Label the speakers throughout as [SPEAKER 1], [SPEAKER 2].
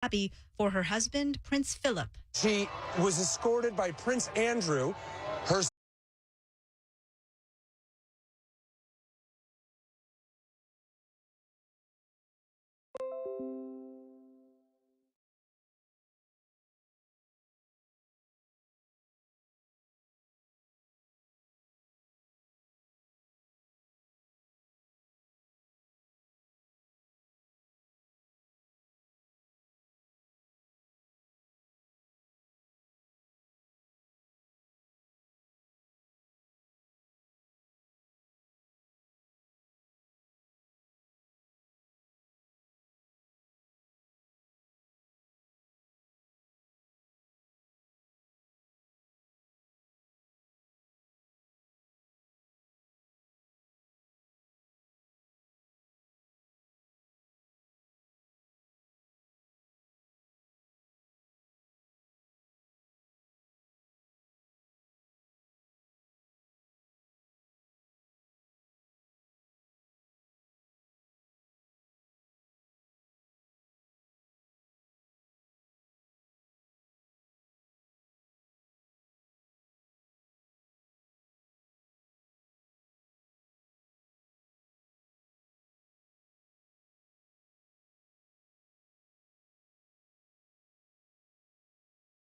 [SPEAKER 1] happy for her husband, Prince Philip.
[SPEAKER 2] She was escorted by Prince Andrew, her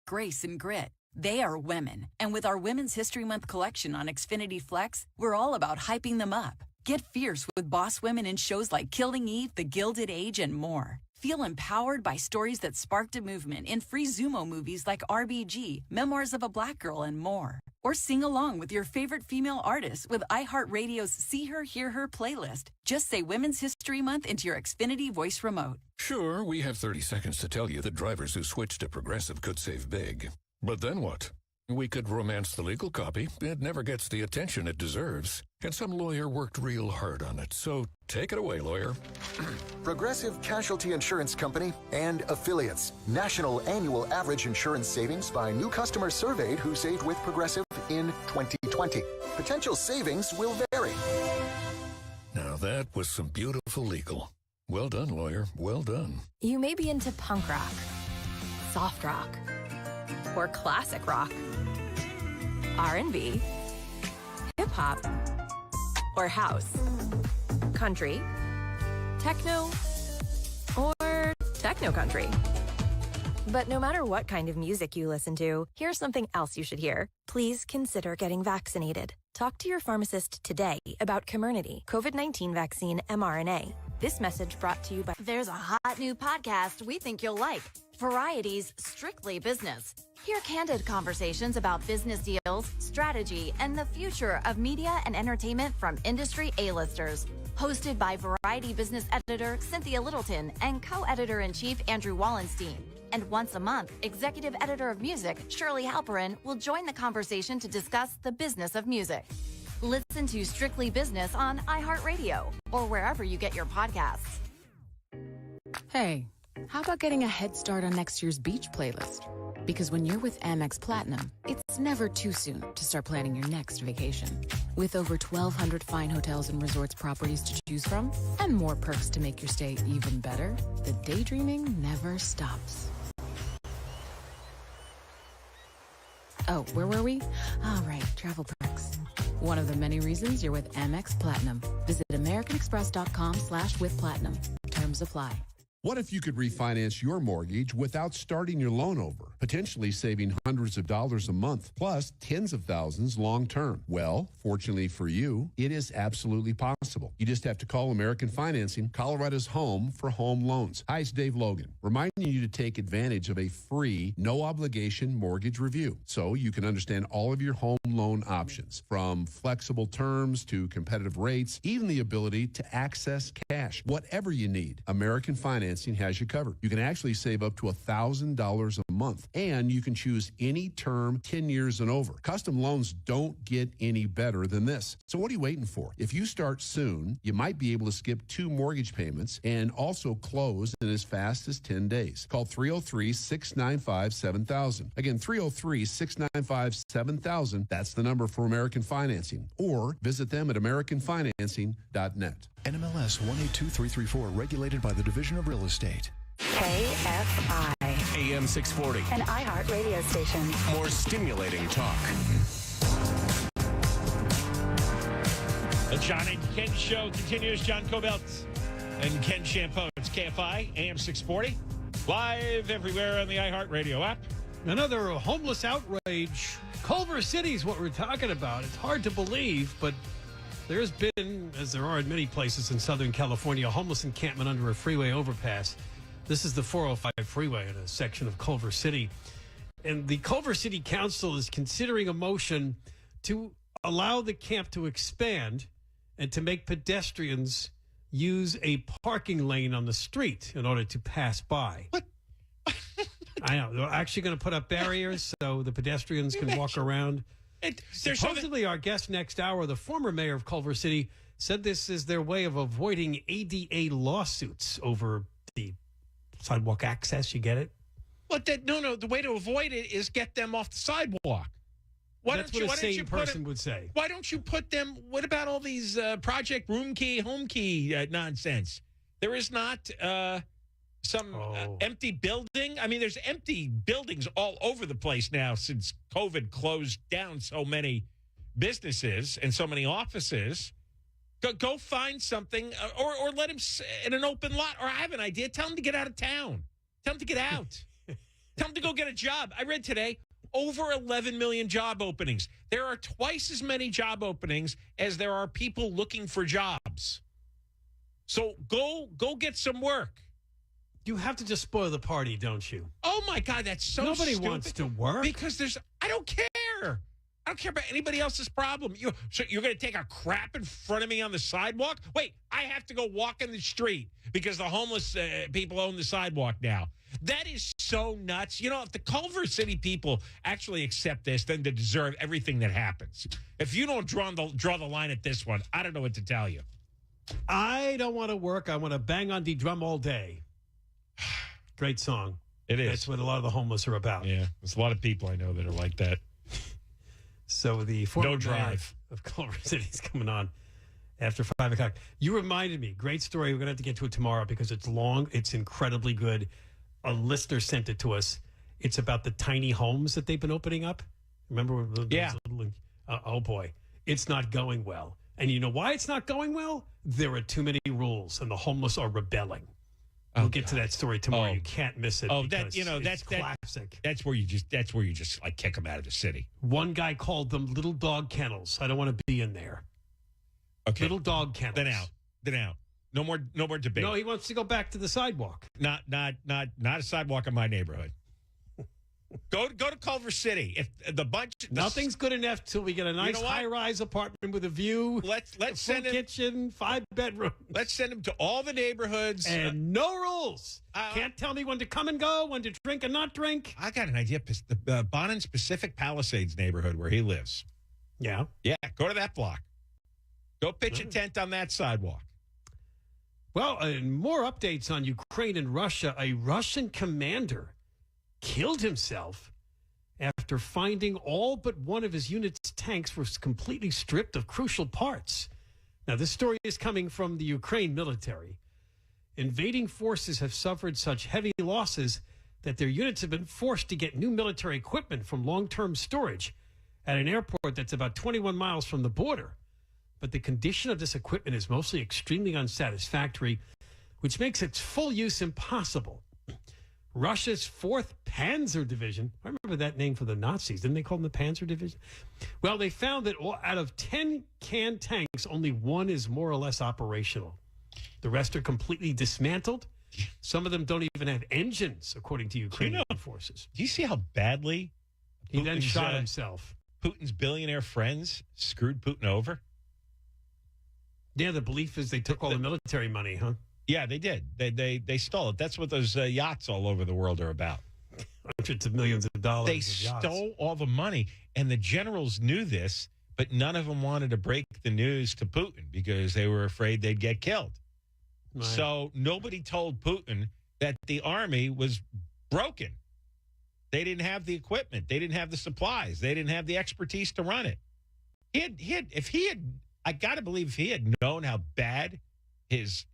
[SPEAKER 3] grace and grit. They are women. And with our Women's History Month collection on Xfinity Flex, we're all about hyping them up. Get fierce with boss women in shows like Killing Eve, The Gilded Age, and more. Feel empowered by stories that sparked a movement in free Zumo movies like RBG, Memoirs of a Black Girl, and more. Or sing along with your favorite female artists with iHeartRadio's See Her, Hear Her playlist. Just say Women's History Month into your Xfinity voice remote.
[SPEAKER 4] Sure, we have 30 seconds to tell you that drivers who switch to Progressive could save big. But then what? We could romance the legal copy. It never gets the attention it deserves. And some lawyer worked real hard on it. So take it away, lawyer.
[SPEAKER 5] Progressive Casualty Insurance Company and affiliates. National annual average insurance savings by new customers surveyed who saved with Progressive in 2020. Potential savings will vary.
[SPEAKER 4] Now that was some beautiful legal. Well done, lawyer. Well done.
[SPEAKER 6] You may be into punk rock, soft rock, or classic rock, R&B, hip-hop, or house, country, techno, or techno-country. But no matter what kind of music you listen to, here's something else you should hear. Please consider getting vaccinated. Talk to your pharmacist today about Comirnaty, COVID-19 vaccine mRNA. This message brought to you by...
[SPEAKER 7] There's a hot new podcast we think you'll like. Variety's Strictly Business. Hear candid conversations about business deals, strategy, and the future of media and entertainment from industry A-listers. Hosted by Variety business editor Cynthia Littleton and co-editor-in-chief Andrew Wallenstein. And once a month, executive editor of music Shirley Halperin will join the conversation to discuss the business of music. Listen to Strictly Business on iHeartRadio or wherever you get your podcasts.
[SPEAKER 8] Hey, how about getting a head start on next year's beach playlist? Because when you're with Amex Platinum, it's never too soon to start planning your next vacation. With over 1,200 fine hotels and resorts properties to choose from, and more perks to make your stay even better, the daydreaming never stops. Oh, where were we? All right, travel perks. One of the many reasons you're with Amex Platinum. Visit americanexpress.com/withplatinum. Terms apply.
[SPEAKER 9] What if you could refinance your mortgage without starting your loan over, potentially saving hundreds of dollars a month, plus tens of thousands long term? Well, fortunately for you, it is absolutely possible. You just have to call American Financing, Colorado's home for home loans. Hi, it's Dave Logan, reminding you to take advantage of a free, no-obligation mortgage review so you can understand all of your home loan options, from flexible terms to competitive rates, even the ability to access cash. Whatever you need, American Financing has you covered. You can actually save up to $1,000 a month, and you can choose any term 10 years and over. Custom loans don't get any better than this. So what are you waiting for? If you start soon, you might be able to skip 2 mortgage payments and also close in as fast as 10 days. Call 303-695-7000. Again, 303-695-7000. That's the number for American Financing. Or visit them at americanfinancing.net.
[SPEAKER 10] NMLS 182334, regulated by the Division of Real Estate. KFI.
[SPEAKER 2] AM 640.
[SPEAKER 10] An iHeart radio station.
[SPEAKER 2] More stimulating talk.
[SPEAKER 11] The John and Ken Show continues. John Cobelt and Ken Shampoo. It's KFI, AM 640. Live everywhere on the iHeart Radio app.
[SPEAKER 12] Another homeless outrage. Culver City is what we're talking about. It's hard to believe, but there's been, as there are in many places in Southern California, a homeless encampment under a freeway overpass. This is the 405 freeway in a section of Culver City. And the Culver City Council is considering a motion to allow the camp to expand and to make pedestrians use a parking lane on the street in order to pass by.
[SPEAKER 11] What?
[SPEAKER 12] I know. They're actually going to put up barriers so the pedestrians can walk around. Supposedly, our guest next hour, the former mayor of Culver City, said this is their way of avoiding ADA lawsuits over the sidewalk access. You get it?
[SPEAKER 11] Well, no. The way to avoid it is get them off the sidewalk.
[SPEAKER 12] That's what a sane person would say.
[SPEAKER 11] Why don't you put them? What about all these Project Room Key, Home Key nonsense? There is not some empty building. I mean, there's empty buildings all over the place now since COVID closed down so many businesses and so many offices. Go find something or let him in an open lot. Or I have an idea. Tell him to get out of town. Tell him to get out. Tell him to go get a job. I read today over 11 million job openings. There are twice as many job openings as there are people looking for jobs. So go get some work.
[SPEAKER 12] You have to just spoil the party, don't you?
[SPEAKER 11] Oh, my God, that's so
[SPEAKER 12] Nobody
[SPEAKER 11] stupid.
[SPEAKER 12] wants to work.
[SPEAKER 11] Because I don't care. I don't care about anybody else's problem. So you're going to take a crap in front of me on the sidewalk? Wait, I have to go walk in the street because the homeless people own the sidewalk now. That is so nuts. You know, if the Culver City people actually accept this, then they deserve everything that happens. If you don't draw the line at this one, I don't know what to tell you.
[SPEAKER 12] I don't want to work. I want to bang on the drum all day. Great song.
[SPEAKER 11] It is.
[SPEAKER 12] That's what a lot of the homeless are about.
[SPEAKER 11] Yeah, there's a lot of people I know that are like that.
[SPEAKER 12] So the former mayor of Culver City is coming on after 5 o'clock. You reminded me. Great story. We're going to have to get to it tomorrow because it's long. It's incredibly good. A listener sent it to us. It's about the tiny homes that they've been opening up. Remember?
[SPEAKER 11] Yeah.
[SPEAKER 12] Oh, boy. It's not going well. And you know why it's not going well? There are too many rules, and the homeless are rebelling. We'll get to that story tomorrow. You can't miss it.
[SPEAKER 11] That's
[SPEAKER 12] classic.
[SPEAKER 11] That's where you just like kick them out of the city.
[SPEAKER 12] One guy called them little dog kennels. I don't want to be in there.
[SPEAKER 11] Okay.
[SPEAKER 12] Little dog kennels.
[SPEAKER 11] Then out. No more debate.
[SPEAKER 12] No, he wants to go back to the sidewalk.
[SPEAKER 11] Not a sidewalk in my neighborhood. Go to Culver City. If the bunch
[SPEAKER 12] nothing's good enough till we get a nice high-rise apartment with a view.
[SPEAKER 11] Let's send him
[SPEAKER 12] kitchen, 5 bedrooms.
[SPEAKER 11] Let's send him to all the neighborhoods
[SPEAKER 12] and no rules. Can't tell me when to come and go, when to drink and not drink.
[SPEAKER 11] I got an idea. The Bonan's Pacific Palisades neighborhood where he lives.
[SPEAKER 12] Yeah.
[SPEAKER 11] Go to that block. Go pitch a tent on that sidewalk.
[SPEAKER 12] Well, more updates on Ukraine and Russia. A Russian commander killed himself after finding all but one of his unit's tanks was completely stripped of crucial parts. Now, this story is coming from the Ukraine military. Invading forces have suffered such heavy losses that their units have been forced to get new military equipment from long-term storage at an airport that's about 21 miles from the border. But the condition of this equipment is mostly extremely unsatisfactory, which makes its full use impossible. Russia's 4th Panzer Division, I remember that name for the Nazis. Didn't they call them the Panzer Division? Well, they found that out of 10 canned tanks, only one is more or less operational. The rest are completely dismantled. Some of them don't even have engines, according to Ukrainian forces.
[SPEAKER 11] Do you see how badly
[SPEAKER 12] he then shot himself?
[SPEAKER 11] Putin's billionaire friends screwed Putin over?
[SPEAKER 12] Yeah, the belief is they took all the military money, huh?
[SPEAKER 11] Yeah, they did. They stole it. That's what those yachts all over the world are about.
[SPEAKER 12] Hundreds of millions of dollars.
[SPEAKER 11] They stole all the money, and the generals knew this, but none of them wanted to break the news to Putin because they were afraid they'd get killed. Right. So nobody told Putin that the army was broken. They didn't have the equipment. They didn't have the supplies. They didn't have the expertise to run it. I got to believe if he had known how bad his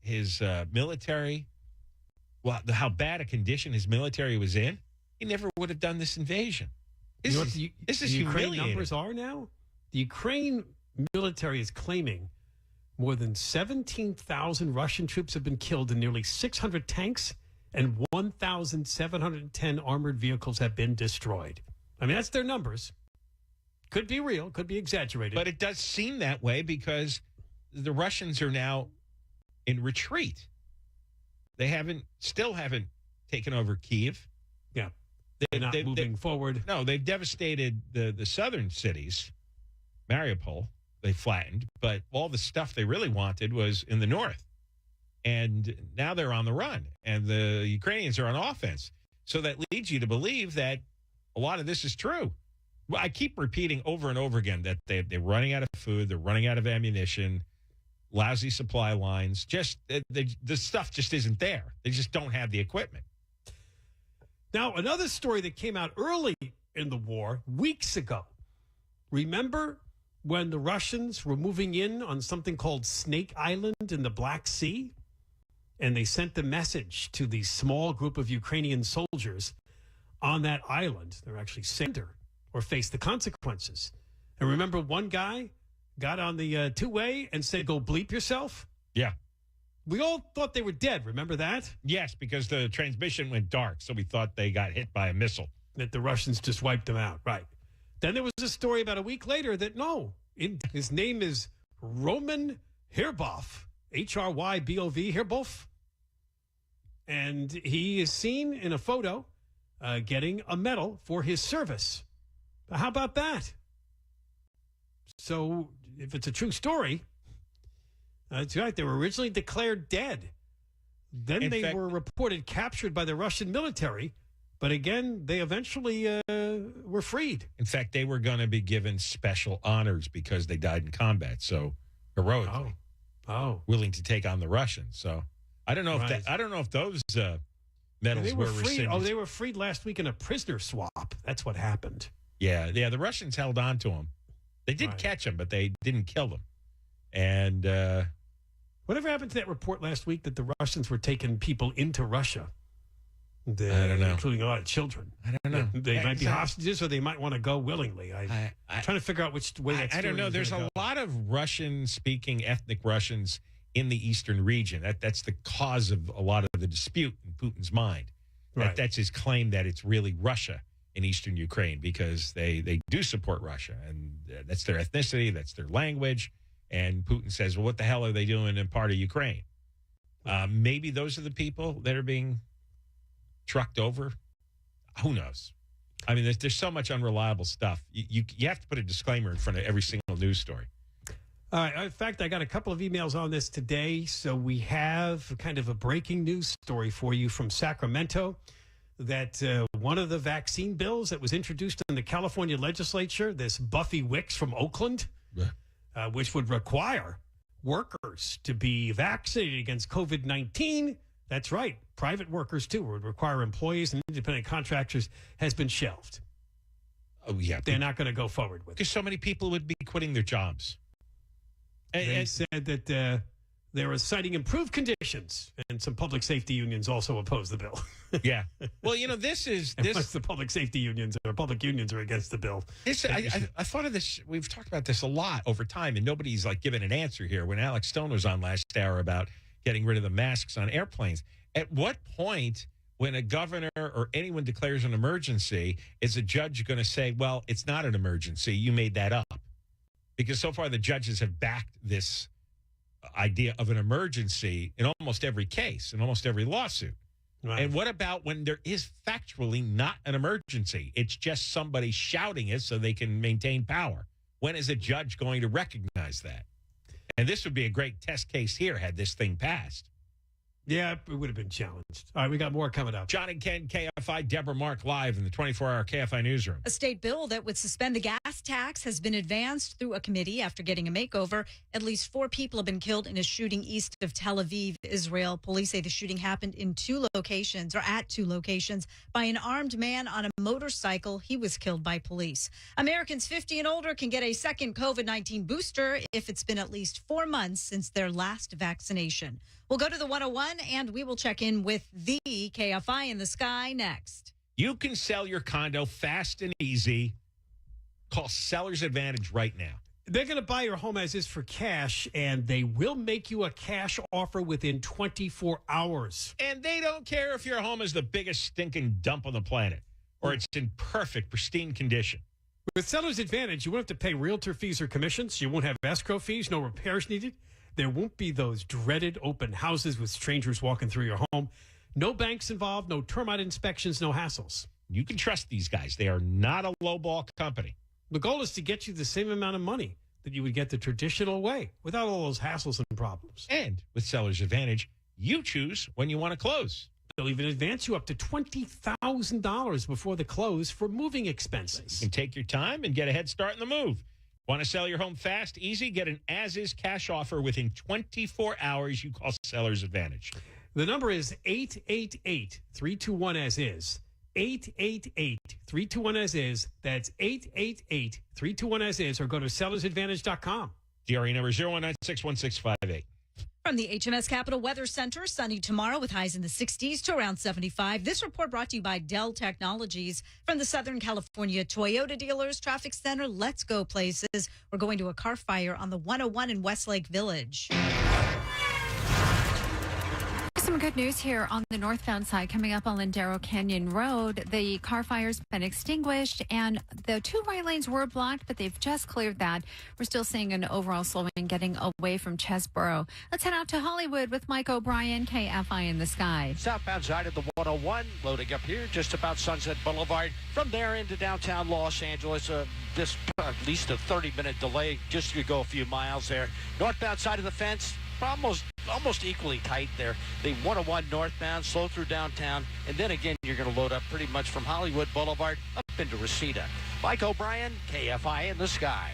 [SPEAKER 11] military how bad a condition his military was in, he never would have done this invasion. This is
[SPEAKER 12] the Ukraine
[SPEAKER 11] humiliating.
[SPEAKER 12] numbers are now? The Ukraine military is claiming more than 17,000 Russian troops have been killed and nearly 600 tanks and 1,710 armored vehicles have been destroyed. I mean, that's their numbers. Could be real, could be exaggerated.
[SPEAKER 11] But it does seem that way because the Russians are now in retreat. They still haven't taken over Kyiv.
[SPEAKER 12] Yeah. They're not moving forward.
[SPEAKER 11] No, they've devastated the southern cities, Mariupol, they flattened, but all the stuff they really wanted was in the north. And now they're on the run, and the Ukrainians are on offense. So that leads you to believe that a lot of this is true. Well, I keep repeating over and over again that they're running out of food, they're running out of ammunition, lousy supply lines. Just the stuff just isn't there. They just don't have the equipment.
[SPEAKER 12] Now, another story that came out early in the war, weeks ago. Remember when the Russians were moving in on something called Snake Island in the Black Sea? And they sent the message to the small group of Ukrainian soldiers on that island. They're actually surrender or face the consequences. And remember, one guy got on the two-way and said, "Go bleep yourself"?
[SPEAKER 11] Yeah.
[SPEAKER 12] We all thought they were dead. Remember that?
[SPEAKER 11] Yes, because the transmission went dark, so we thought they got hit by a missile.
[SPEAKER 12] That the Russians just wiped them out. Right. Then there was a story about a week later that his name is Roman Hryabov, Hryabov, Hryabov. And he is seen in a photo getting a medal for his service. How about that? So if it's a true story, that's right. They were originally declared dead. Then they were reported captured by the Russian military. But again, they eventually were freed.
[SPEAKER 11] In fact, they were going to be given special honors because they died in combat so heroically. Willing to take on the Russians. So I don't know if those medals were
[SPEAKER 12] freed.
[SPEAKER 11] rescinded.
[SPEAKER 12] Oh, they were freed last week in a prisoner swap. That's what happened.
[SPEAKER 11] Yeah. The Russians held on to them. They did catch them, but they didn't kill them. And
[SPEAKER 12] whatever happened to that report last week that the Russians were taking people into Russia?
[SPEAKER 11] I don't know.
[SPEAKER 12] Including a lot of children.
[SPEAKER 11] I don't know.
[SPEAKER 12] They might be hostages or they might want to go willingly. I'm trying to figure out which way that's
[SPEAKER 11] I don't know. There's a lot of Russian-speaking ethnic Russians in the eastern region. That's the cause of a lot of the dispute in Putin's mind.
[SPEAKER 12] Right.
[SPEAKER 11] That's his claim that it's really Russia in eastern Ukraine because they do support Russia. And that's their ethnicity. That's their language. And Putin says, well, what the hell are they doing in part of Ukraine? Maybe those are the people that are being trucked over. Who knows? I mean, there's so much unreliable stuff. You have to put a disclaimer in front of every single news story.
[SPEAKER 12] All right. In fact, I got a couple of emails on this today. So we have kind of a breaking news story for you from Sacramento that one of the vaccine bills that was introduced in the California legislature, this Buffy Wicks from Oakland, which would require workers to be vaccinated against COVID-19. That's right. Private workers, too, would require employees and independent contractors, has been shelved.
[SPEAKER 11] Oh, yeah.
[SPEAKER 12] They're not going to go forward with it.
[SPEAKER 11] Because so many people would be quitting their jobs.
[SPEAKER 12] They said that they were citing improved conditions, and some public safety unions also oppose the bill.
[SPEAKER 11] Yeah. Well, this
[SPEAKER 12] Unless the public safety unions or public unions are against the bill.
[SPEAKER 11] I thought of this. We've talked about this a lot over time, and nobody's given an answer here. When Alex Stone was on last hour about getting rid of the masks on airplanes, at what point, when a governor or anyone declares an emergency, is a judge going to say, well, it's not an emergency, you made that up? Because so far the judges have backed this idea of an emergency in almost every case, in almost every lawsuit. Right. And what about when there is factually not an emergency? It's just somebody shouting it so they can maintain power. When is a judge going to recognize that? And this would be a great test case here had this thing passed.
[SPEAKER 12] Yeah, it would have been challenged. All right, we got more coming up.
[SPEAKER 11] John and Ken, KFI, Deborah Mark live in the 24-hour KFI newsroom.
[SPEAKER 1] A state bill that would suspend the gas tax has been advanced through a committee after getting a makeover. At least 4 people have been killed in a shooting east of Tel Aviv, Israel. Police say the shooting happened at 2 locations by an armed man on a motorcycle. He was killed by police. Americans 50 and older can get a second COVID-19 booster if it's been at least 4 months since their last vaccination. We'll go to the 101 and we will check in with the KFI in the Sky next.
[SPEAKER 11] You can sell your condo fast and easy. Call Seller's Advantage right now.
[SPEAKER 12] They're going to buy your home as is for cash, and they will make you a cash offer within 24 hours.
[SPEAKER 11] And they don't care if your home is the biggest stinking dump on the planet or it's in perfect, pristine condition.
[SPEAKER 12] With Seller's Advantage, you won't have to pay realtor fees or commissions. You won't have escrow fees, no repairs needed. There won't be those dreaded open houses with strangers walking through your home. No banks involved, no termite inspections, no hassles.
[SPEAKER 11] You can trust these guys. They are not a lowball company.
[SPEAKER 12] The goal is to get you the same amount of money that you would get the traditional way without all those hassles and problems.
[SPEAKER 11] And with Seller's Advantage, you choose when you want to close.
[SPEAKER 12] They'll even advance you up to $20,000 before the close for moving expenses.
[SPEAKER 11] You can take your time and get a head start in the move. Want to sell your home fast, easy? Get an as-is cash offer within 24 hours. You call Seller's Advantage.
[SPEAKER 12] The number is 888-321-AS-IS. 888-321-AS-IS. That's 888-321-AS-IS, or go to sellersadvantage.com.
[SPEAKER 11] DRE number 0196168.
[SPEAKER 1] From the HMS Capital Weather Center, sunny tomorrow with highs in the 60s to around 75. This report brought to you by Dell Technologies. From the Southern California Toyota Dealers Traffic Center, let's go places. We're going to a car fire on the 101 in Westlake Village.
[SPEAKER 10] Some good news here on the northbound side coming up on Lindero Canyon Road. The car fire's been extinguished and the two right lanes were blocked, but they've just cleared that. We're still seeing an overall slowing getting away from Chesborough. Let's head out to Hollywood with Mike O'Brien, KFI in the Sky.
[SPEAKER 13] Southbound side of the 101, loading up here just about Sunset Boulevard. From there into downtown Los Angeles, this at least a 30-minute delay just to go a few miles there. Northbound side of the fence, almost equally tight there. The 101 northbound, slow through downtown, and then again you're going to load up pretty much from Hollywood Boulevard up into Reseda. Mike O'Brien, KFI in the Sky.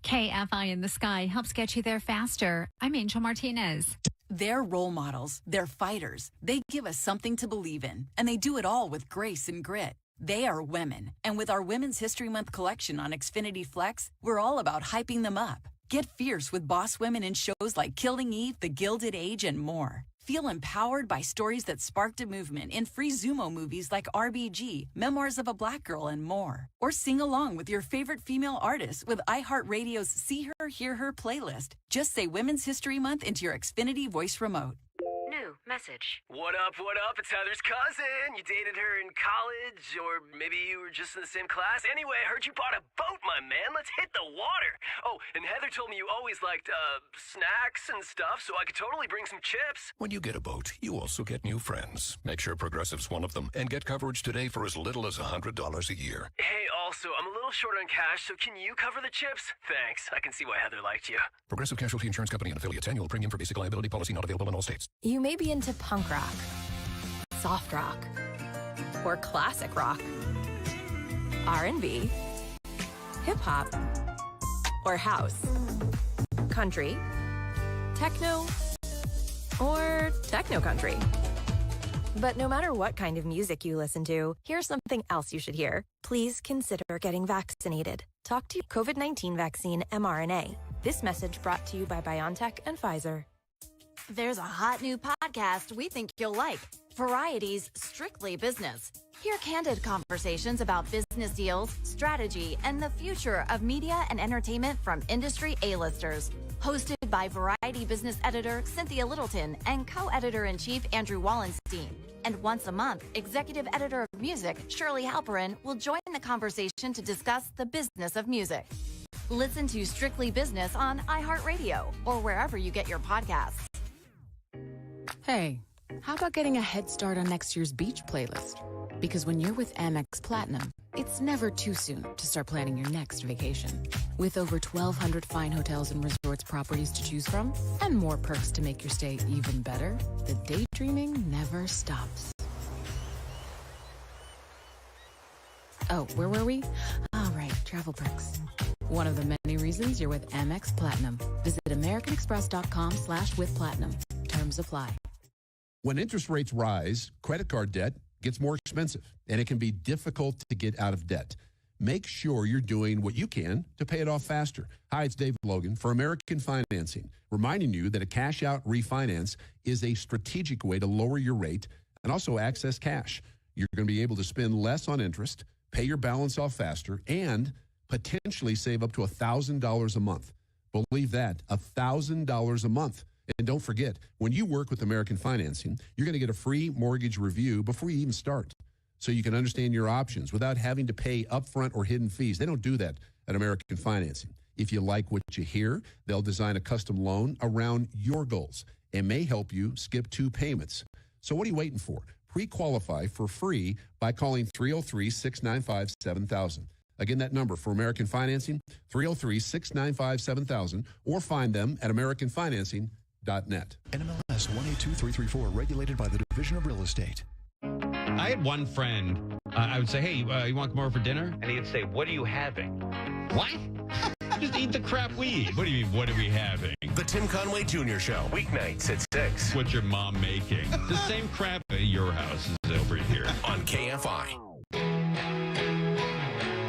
[SPEAKER 10] KFI in the Sky helps get you there faster. I'm Angel Martinez.
[SPEAKER 3] They're role models. They're fighters. They give us something to believe in, and they do it all with grace and grit. They are women, and with our Women's History Month collection on Xfinity Flex, we're all about hyping them up. Get fierce with boss women in shows like Killing Eve, The Gilded Age, and more. Feel empowered by stories that sparked a movement in free Zumo movies like RBG, Memoirs of a Black Girl, and more. Or sing along with your favorite female artists with iHeartRadio's See Her, Hear Her playlist. Just say Women's History Month into your Xfinity voice remote.
[SPEAKER 14] New message. What up? It's Heather's cousin. You dated her in college, or maybe you were just in the same class. Anyway, I heard you bought a boat, my man. Let's hit the water. Oh, and Heather told me you always liked snacks and stuff, so I could totally bring some chips.
[SPEAKER 4] When you get a boat, you also get new friends. Make sure Progressive's one of them and get coverage today for as little as $100 a year.
[SPEAKER 14] Hey, also, I'm a little short on cash, so can you cover the chips? Thanks. I can see why Heather liked you.
[SPEAKER 4] Progressive Casualty Insurance Company and affiliates. Annual premium for basic liability policy not available in all states.
[SPEAKER 6] You may be into punk rock, soft rock, or classic rock, R&B, hip-hop, or house, country, techno, or techno country. But no matter what kind of music you listen to, here's something else you should hear. Please consider getting vaccinated. Talk to COVID-19 vaccine mRNA. This message brought to you by BioNTech and Pfizer.
[SPEAKER 7] There's a hot new podcast we think you'll like. Variety's Strictly Business. Hear candid conversations about business deals, strategy, and the future of media and entertainment from industry A-listers. Hosted by Variety business editor Cynthia Littleton and co-editor-in-chief Andrew Wallenstein. And once a month, executive editor of music Shirley Halperin will join the conversation to discuss the business of music. Listen to Strictly Business on iHeartRadio or wherever you get your podcasts.
[SPEAKER 8] Hey, how about getting a head start on next year's beach playlist? Because when you're with Amex Platinum, it's never too soon to start planning your next vacation. With over 1,200 fine hotels and resorts properties to choose from, and more perks to make your stay even better, the daydreaming never stops. Oh, where were we? All right, travel perks. One of the many reasons you're with Amex Platinum. Visit americanexpress.com/withplatinum. Terms apply.
[SPEAKER 9] When interest rates rise, credit card debt gets more expensive, and it can be difficult to get out of debt. Make sure you're doing what you can to pay it off faster. Hi, it's Dave Logan for American Financing, reminding you that a cash-out refinance is a strategic way to lower your rate and also access cash. You're going to be able to spend less on interest, pay your balance off faster, and potentially save up to $1,000 a month. Believe that, $1,000 a month. And don't forget, when you work with American Financing, you're going to get a free mortgage review before you even start, so you can understand your options without having to pay upfront or hidden fees. They don't do that at American Financing. If you like what you hear, they'll design a custom loan around your goals and may help you skip 2 payments. So what are you waiting for? Pre-qualify for free by calling 303-695-7000. Again, that number for American Financing, 303-695-7000, or find them at AmericanFinancing.net.
[SPEAKER 15] NMLS 182334, regulated by the Division of Real Estate.
[SPEAKER 16] I had one friend, I would say, hey, you want to come over for dinner? And he'd say, what are you having? What? Just eat the crap we eat. What do you mean, what are we having?
[SPEAKER 17] The Tim Conway Jr. Show, weeknights at 6.
[SPEAKER 16] What's your mom making? The same crap at your house is over here.
[SPEAKER 17] On KFI.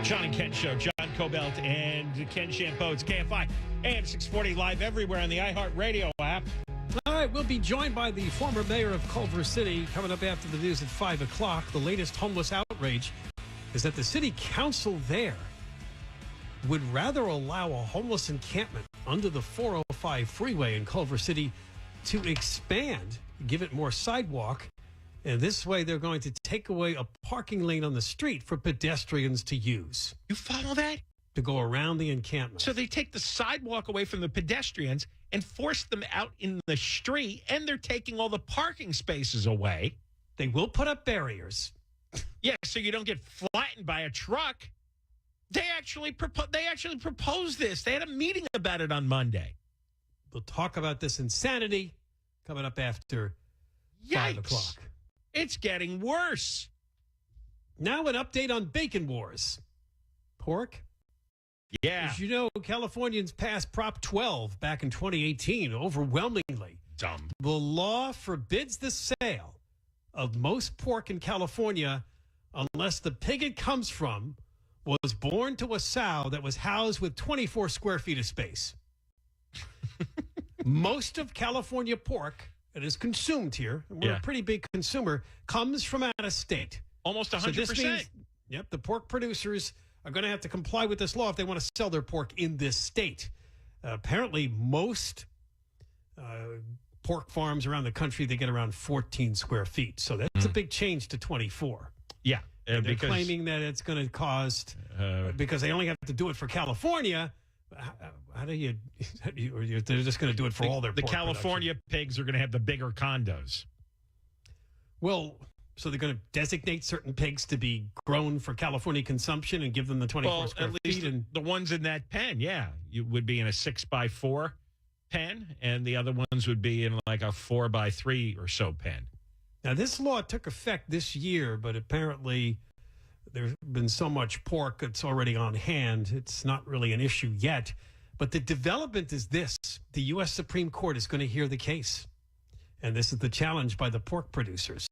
[SPEAKER 11] John and Ken Show. John Cobelt and Ken Shampoo. It's KFI. AM 640 live everywhere on the iHeartRadio app.
[SPEAKER 12] All right, we'll be joined by the former mayor of Culver City coming up after the news at 5 o'clock. The latest homeless outrage is that the city council there would rather allow a homeless encampment under the 405 freeway in Culver City to expand, give it more sidewalk, and this way they're going to take away a parking lane on the street for pedestrians to use.
[SPEAKER 11] You follow that?
[SPEAKER 12] To go around the encampment.
[SPEAKER 11] So they take the sidewalk away from the pedestrians and force them out in the street, and they're taking all the parking spaces away.
[SPEAKER 12] They will put up barriers.
[SPEAKER 11] Yeah, so you don't get flattened by a truck. They actually proposed this. They had a meeting about it on Monday.
[SPEAKER 12] We'll talk about this insanity coming up after 5 o'clock.
[SPEAKER 11] It's getting worse.
[SPEAKER 12] Now an update on bacon wars. Pork?
[SPEAKER 11] Yeah.
[SPEAKER 12] As you know, Californians passed Prop 12 back in 2018 overwhelmingly.
[SPEAKER 11] Dumb.
[SPEAKER 12] The law forbids the sale of most pork in California unless the pig it comes from was born to a sow that was housed with 24 square feet of space. Most of California pork that is consumed here, and we're a pretty big consumer, comes from out of state.
[SPEAKER 11] Almost 100%.
[SPEAKER 12] So this means, the pork producers are going to have to comply with this law if they want to sell their pork in this state. Apparently, most pork farms around the country, they get around 14 square feet. So that's a big change to 24.
[SPEAKER 11] Yeah.
[SPEAKER 12] They're claiming that it's going to cost, because they only have to do it for California. How do you or they're just going to do it for all their pork
[SPEAKER 11] The California
[SPEAKER 12] production.
[SPEAKER 11] pigs are going to have the bigger condos.
[SPEAKER 12] Well, so they're going to designate certain pigs to be grown for California consumption and give them the 24 square
[SPEAKER 11] at
[SPEAKER 12] feet.
[SPEAKER 11] least the ones in that pen, you would be in a 6x4 pen, and the other ones would be in like a 4x3 or so pen.
[SPEAKER 12] Now, this law took effect this year, but apparently there's been so much pork that's already on hand. It's not really an issue yet. But the development is this. The U.S. Supreme Court is going to hear the case. And this is the challenge by the pork producers,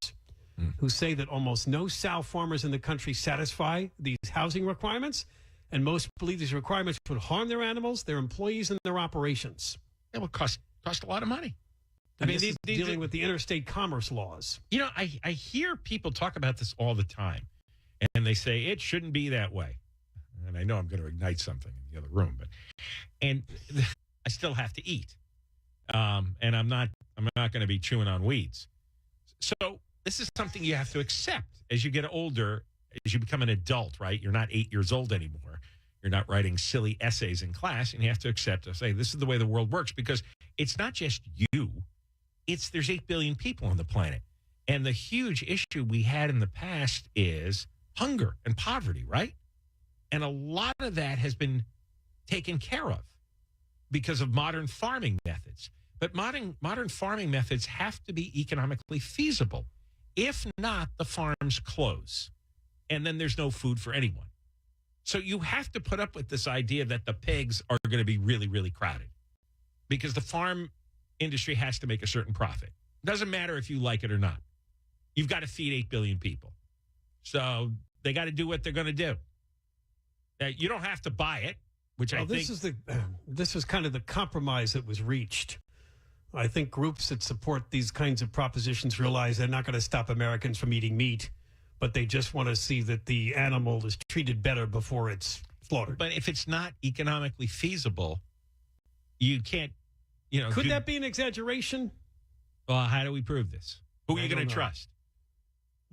[SPEAKER 12] who say that almost no sow farmers in the country satisfy these housing requirements. And most believe these requirements would harm their animals, their employees, and their operations.
[SPEAKER 11] It would cost a lot of money.
[SPEAKER 12] And this is dealing with the interstate commerce laws.
[SPEAKER 11] You know, I hear people talk about this all the time, and they say it shouldn't be that way. And I know I'm going to ignite something in the other room, and I still have to eat, and I'm not going to be chewing on weeds. So this is something you have to accept as you get older, as you become an adult. Right? You're not 8 years old anymore. You're not writing silly essays in class, and you have to accept and say this is the way the world works, because it's not just you. There's 8 billion people on the planet. And the huge issue we had in the past is hunger and poverty, right? And a lot of that has been taken care of because of modern farming methods. But modern farming methods have to be economically feasible. If not, the farms close. And then there's no food for anyone. So you have to put up with this idea that the pigs are going to be really, really crowded, because the farm industry has to make a certain profit. Doesn't matter if you like it or not. You've got to feed 8 billion people. So they got to do what they're going to do. You don't have to buy it, which I think
[SPEAKER 12] this is kind of the compromise that was reached. I think groups that support these kinds of propositions realize they're not going to stop Americans from eating meat, but they just want to see that the animal is treated better before it's slaughtered.
[SPEAKER 11] But if it's not economically feasible, you can't,
[SPEAKER 12] Could that be an exaggeration?
[SPEAKER 11] Well, how do we prove this? Who are you going to trust?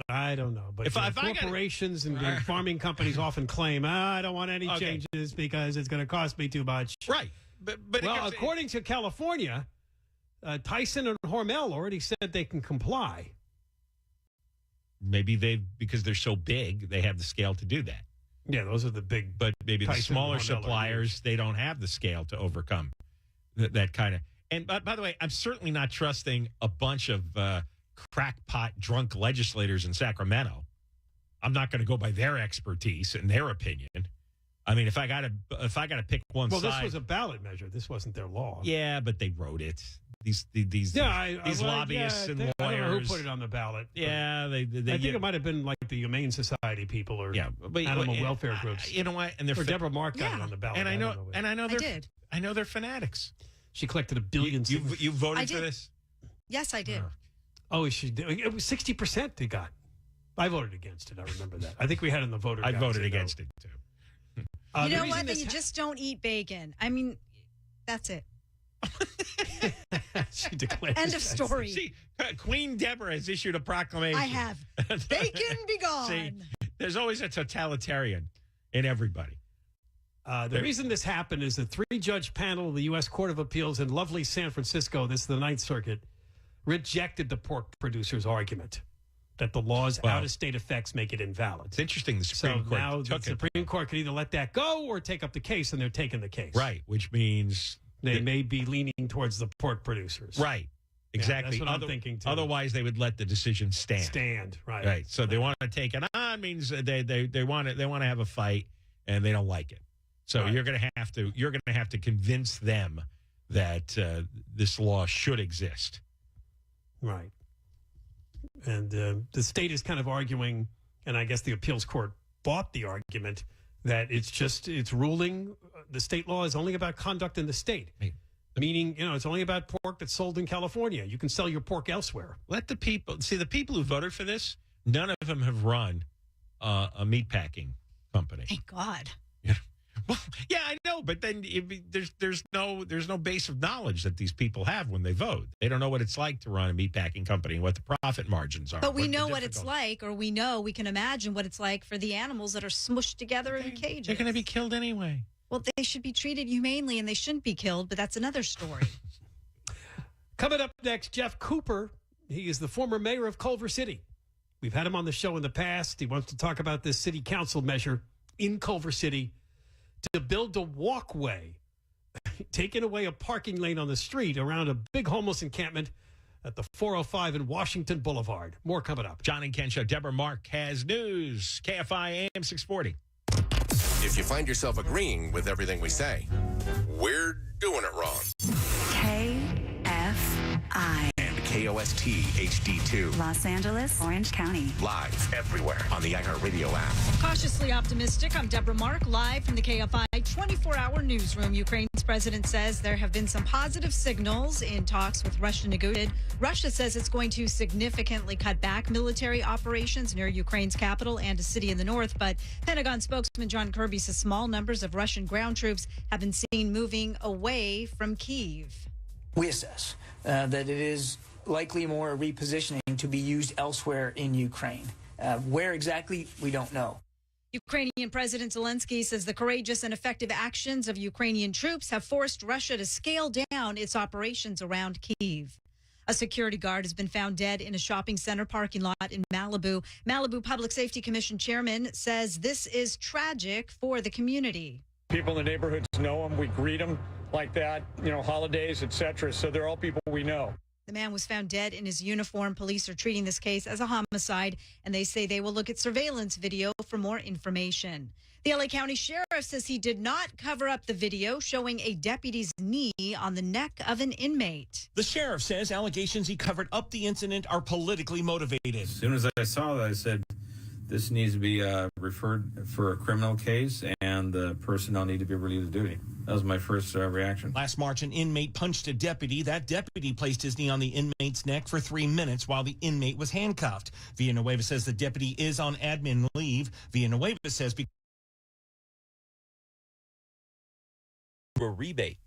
[SPEAKER 12] I don't know. But
[SPEAKER 11] if
[SPEAKER 12] corporations and farming companies often claim, I don't want any changes because it's going to cost me too much.
[SPEAKER 11] Right. But
[SPEAKER 12] according to California, Tyson and Hormel already said they can comply.
[SPEAKER 11] Maybe because they're so big, they have the scale to do that.
[SPEAKER 12] Yeah, those are the big.
[SPEAKER 11] But maybe
[SPEAKER 12] Tyson
[SPEAKER 11] the smaller
[SPEAKER 12] and Hormel
[SPEAKER 11] suppliers, they don't have the scale to overcome that kind of. And by the way, I'm certainly not trusting a bunch of crackpot drunk legislators in Sacramento. I'm not going to go by their expertise and their opinion. I mean, if I got to pick one side.
[SPEAKER 12] Well, this was a ballot measure. This wasn't their law.
[SPEAKER 11] Yeah, but they wrote it. These lobbyists and lawyers.
[SPEAKER 12] I don't know who put it on the ballot.
[SPEAKER 11] Yeah, they
[SPEAKER 12] I think it might have been like the Humane Society people or animal welfare groups.
[SPEAKER 11] You know what? And
[SPEAKER 12] or Deborah Mark got it on the ballot.
[SPEAKER 11] And I know they're fanatics.
[SPEAKER 12] She collected 1 billion.
[SPEAKER 11] You voted for this?
[SPEAKER 1] Yes, I did.
[SPEAKER 12] Oh, she did. It was 60% they got. I voted against it. I remember that. I think we had it in the voter.
[SPEAKER 11] I voted against it too.
[SPEAKER 1] You know what? Then you just don't eat bacon. I mean, that's it.
[SPEAKER 12] She declared.
[SPEAKER 1] End of story.
[SPEAKER 11] See, Queen Deborah has issued a proclamation.
[SPEAKER 1] I have. Bacon be gone.
[SPEAKER 11] See, there's always a totalitarian in everybody.
[SPEAKER 12] The reason this happened is the 3-judge panel of the U.S. Court of Appeals in lovely San Francisco, this is the Ninth Circuit, rejected the pork producers' argument that the law's out-of-state effects make it invalid.
[SPEAKER 11] It's interesting the Supreme Court
[SPEAKER 12] now
[SPEAKER 11] took
[SPEAKER 12] the Supreme Court could either let that go or take up the case, and they're taking the case.
[SPEAKER 11] Right, which means
[SPEAKER 12] they may be leaning towards the pork producers.
[SPEAKER 11] Right, exactly.
[SPEAKER 12] Yeah, that's what I'm thinking, too.
[SPEAKER 11] Otherwise, they would let the decision stand.
[SPEAKER 12] Right.
[SPEAKER 11] Right, so they want to take it on means they want to have a fight, and they don't like it. So you're going to have to convince them that this law should exist.
[SPEAKER 12] Right. And the state is kind of arguing, and I guess the appeals court bought the argument that it's ruling the state law is only about conduct in the state.
[SPEAKER 11] Right.
[SPEAKER 12] Meaning, it's only about pork that's sold in California. You can sell your pork elsewhere.
[SPEAKER 11] Let the people see. The people who voted for this, none of them have run a meatpacking company.
[SPEAKER 1] Thank God.
[SPEAKER 11] Well, yeah, I know, but then there's no base of knowledge that these people have when they vote. They don't know what it's like to run a meatpacking company and what the profit margins are.
[SPEAKER 1] But we know what it's like, or we can imagine what it's like for the animals that are smushed together in cages.
[SPEAKER 11] They're going to be killed anyway.
[SPEAKER 1] Well, they should be treated humanely, and they shouldn't be killed, but that's another story.
[SPEAKER 12] Coming up next, Jeff Cooper. He is the former mayor of Culver City. We've had him on the show in the past. He wants to talk about this city council measure in Culver City to build a walkway, taking away a parking lane on the street around a big homeless encampment at the 405 in Washington Boulevard. More coming up.
[SPEAKER 11] John and Ken Show. Deborah Mark has news. KFI AM 640.
[SPEAKER 17] If you find yourself agreeing with everything we say, we're doing it wrong.
[SPEAKER 18] KFI.
[SPEAKER 17] And KOST HD2.
[SPEAKER 18] Los Angeles, Orange County.
[SPEAKER 17] Live everywhere on the iHeartRadio app.
[SPEAKER 1] Cautiously optimistic. I'm Deborah Mark, live from the KFI 24-hour newsroom. Ukraine's president says there have been some positive signals in talks with Russia negotiated. Russia says it's going to significantly cut back military operations near Ukraine's capital and a city in the north. But Pentagon spokesman John Kirby says small numbers of Russian ground troops have been seen moving away from Kyiv.
[SPEAKER 19] We assess that it is likely more a repositioning to be used elsewhere in Ukraine. Where exactly, we don't know.
[SPEAKER 1] Ukrainian President Zelensky says the courageous and effective actions of Ukrainian troops have forced Russia to scale down its operations around Kyiv. A security guard has been found dead in a shopping center parking lot in Malibu. Malibu Public Safety Commission chairman says this is tragic for the community.
[SPEAKER 20] People in the neighborhoods know them. We greet them like that, holidays, etc. So they're all people we know.
[SPEAKER 1] The man was found dead in his uniform. Police are treating this case as a homicide, and they say they will look at surveillance video for more information. The LA County Sheriff says he did not cover up the video showing a deputy's knee on the neck of an inmate.
[SPEAKER 21] The sheriff says allegations he covered up the incident are politically motivated.
[SPEAKER 22] As soon as I saw that, I said,
[SPEAKER 21] this needs to be referred for a criminal case, and the personnel need to be relieved of duty. That was my first reaction.
[SPEAKER 22] Last March, an inmate punched a deputy. That deputy placed his knee on the inmate's neck for 3 minutes while the inmate was handcuffed. Villanueva says the deputy is on admin leave. Villanueva says
[SPEAKER 23] a rebate.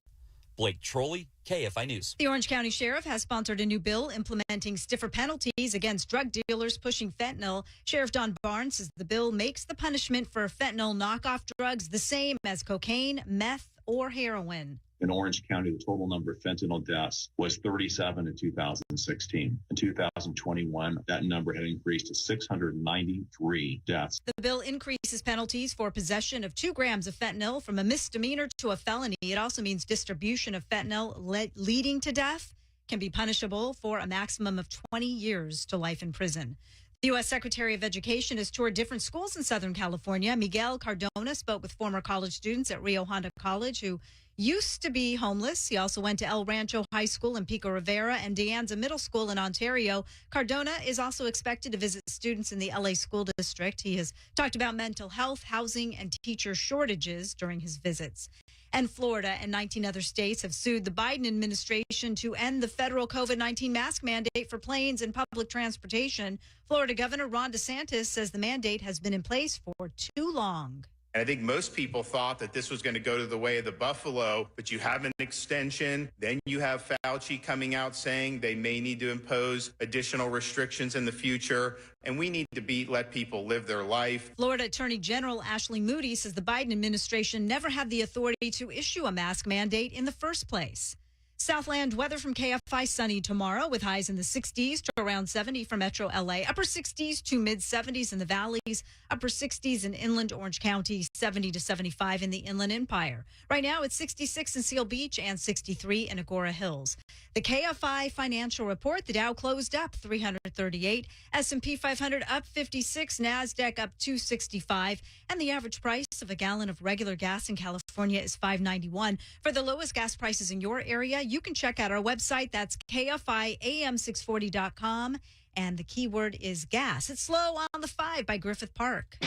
[SPEAKER 23] Blake Trolley, KFI News.
[SPEAKER 1] The Orange County Sheriff has sponsored a new bill implementing stiffer penalties against drug dealers pushing fentanyl. Sheriff Don Barnes says the bill makes the punishment for fentanyl knockoff drugs the same as cocaine, meth, or heroin.
[SPEAKER 24] In Orange County, the total number of fentanyl deaths was 37 in 2016. In 2021, that number had increased to 693 deaths.
[SPEAKER 1] The bill increases penalties for possession of 2 grams of fentanyl from a misdemeanor to a felony. It also means distribution of fentanyl leading to death can be punishable for a maximum of 20 years to life in prison. The U.S. Secretary of Education has toured different schools in Southern California. Miguel Cardona spoke with former college students at Rio Hondo College who used to be homeless. He also went to El Rancho High School in Pico Rivera and De Anza Middle School in Ontario. Cardona is also expected to visit students in the LA School District. He has talked about mental health, housing, and teacher shortages during his visits. And Florida and 19 other states have sued the Biden administration to end the federal COVID-19 mask mandate for planes and public transportation. Florida Governor Ron DeSantis says the mandate has been in place for too long.
[SPEAKER 25] I think most people thought that this was going to go to the way of the buffalo, but you have an extension. Then you have Fauci coming out saying they may need to impose additional restrictions in the future. And we need to let people live their life.
[SPEAKER 1] Florida Attorney General Ashley Moody says the Biden administration never had the authority to issue a mask mandate in the first place. Southland weather from KFI, sunny tomorrow with highs in the 60s to around 70 for Metro LA, upper 60s to mid 70s in the valleys, upper 60s in inland Orange County, 70 to 75 in the Inland Empire. Right now it's 66 in Seal Beach and 63 in Agora Hills. The KFI financial report, the Dow closed up 338, S&P 500 up 56, NASDAQ up 265, and the average price of a gallon of regular gas in California is $5.91. For the lowest gas prices in your area, you can check out our website. That's KFIAM640.com. And the keyword is gas. It's slow on the 5 by Griffith Park.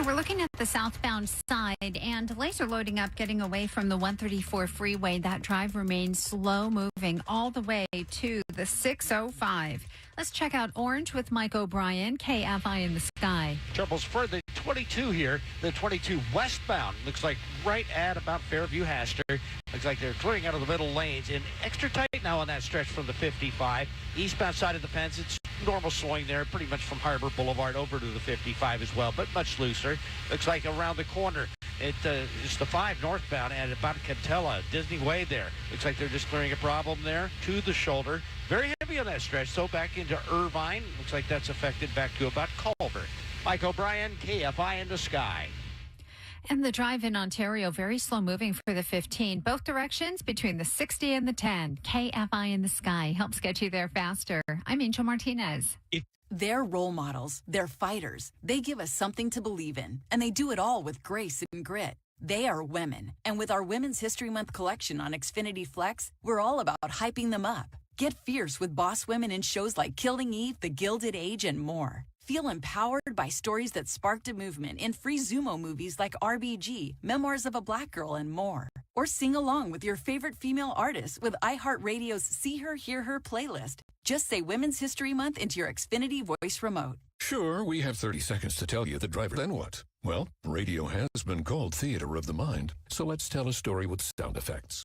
[SPEAKER 10] We're looking at the southbound side, and delays are loading up getting away from the 134 freeway. That drive remains slow moving all the way to the 605. Let's check out Orange with Mike O'Brien, KFI in the Sky.
[SPEAKER 13] Troubles for the 22 here, the 22 westbound. Looks like right at about Fairview Haster. Looks like they're clearing out of the middle lanes, and extra tight now on that stretch from the 55. Eastbound side of the fence, it's normal slowing there, pretty much from Harbor Boulevard over to the 55 as well, but much looser. Looks like around the corner, it's the 5 northbound at about Catella, Disney Way there. Looks like they're just clearing a problem there to the shoulder. Very heavy on that stretch, so back into Irvine. Looks like that's affected back to about Culver. Mike O'Brien, KFI in the Sky.
[SPEAKER 10] And the drive in Ontario, very slow moving for the 15. Both directions between the 60 and the 10. KFI in the Sky helps get you there faster. I'm Angel Martinez.
[SPEAKER 3] They're role models. They're fighters. They give us something to believe in. And they do it all with grace and grit. They are women. And with our Women's History Month collection on Xfinity Flex, we're all about hyping them up. Get fierce with boss women in shows like Killing Eve, The Gilded Age, and more. Feel empowered by stories that sparked a movement in free Zumo movies like RBG, Memoirs of a Black Girl, and more. Or sing along with your favorite female artists with iHeartRadio's See Her, Hear Her playlist. Just say Women's History Month into your Xfinity voice remote.
[SPEAKER 4] Sure, we have 30 seconds to tell you the driver. Then what? Well, radio has been called theater of the mind, so let's tell a story with sound effects.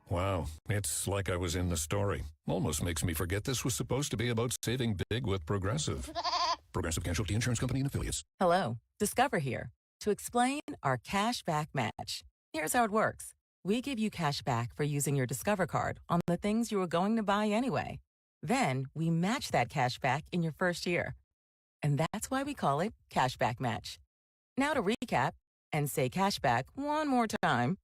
[SPEAKER 4] Wow, it's like I was in the story. Almost makes me forget this was supposed to be about saving big with Progressive. Progressive Casualty Insurance Company and Affiliates.
[SPEAKER 26] Hello, Discover here to explain our cash back match. Here's how it works. We give you cash back for using your Discover card on the things you were going to buy anyway. Then we match that cash back in your first year. And that's why we call it Cashback Match. Now to recap and say cashback one more time.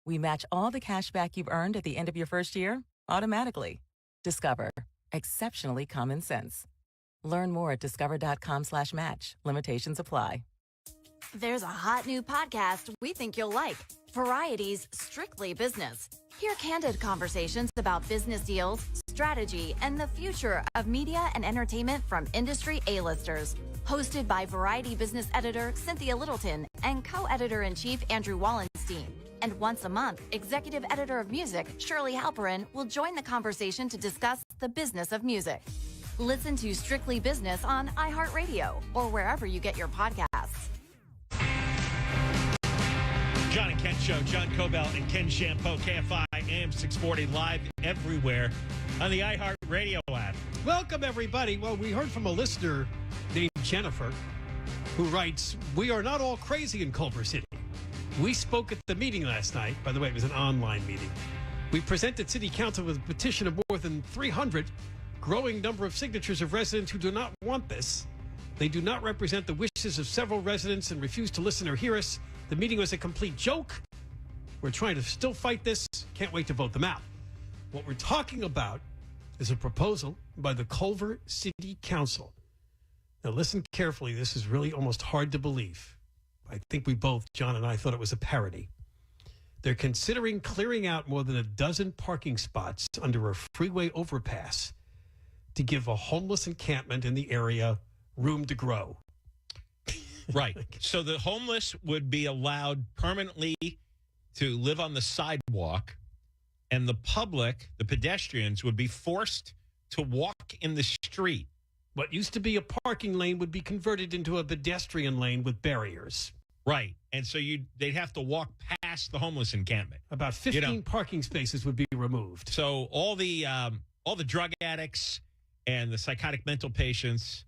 [SPEAKER 26] We match all the cash back you've earned at the end of your first year automatically. Discover. Exceptionally common sense. Learn more at discover.com/match. Limitations apply.
[SPEAKER 2] There's a hot new podcast we think you'll like. Variety's Strictly Business. Hear candid conversations about business deals, strategy, and the future of media and entertainment from industry A-listers. Hosted by Variety business editor Cynthia Littleton and co-editor-in-chief Andrew Wallenstein. And once a month, executive editor of music Shirley Halperin will join the conversation to discuss the business of music. Listen to Strictly Business on iHeartRadio or wherever you get your podcasts.
[SPEAKER 11] John and Ken Show, John Cobell and Ken Shampoo, KFI, AM 640, live everywhere on the iHeartRadio app.
[SPEAKER 12] Welcome, everybody. Well, we heard from a listener named Jennifer who writes, "We are not all crazy in Culver City. We spoke at the meeting last night." By the way, it was an online meeting. "We presented City Council with a petition of more than 300, growing number of signatures of residents who do not want this. They do not represent the wishes of several residents and refuse to listen or hear us. The meeting was a complete joke. We're trying to still fight this. Can't wait to vote them out." What we're talking about is a proposal by the Culver City Council. Now listen carefully. This is really almost hard to believe. I think we both, John and I, thought it was a parody. They're considering clearing out more than a dozen parking spots under a freeway overpass to give a homeless encampment in the area room to grow.
[SPEAKER 11] Right. So the homeless would be allowed permanently to live on the sidewalk, and the public, the pedestrians, would be forced to walk in the street.
[SPEAKER 12] What used to be a parking lane would be converted into a pedestrian lane with barriers.
[SPEAKER 11] Right. And so they'd have to walk past the homeless encampment.
[SPEAKER 12] About 15 parking spaces would be removed.
[SPEAKER 11] So all the drug addicts and the psychotic mental patients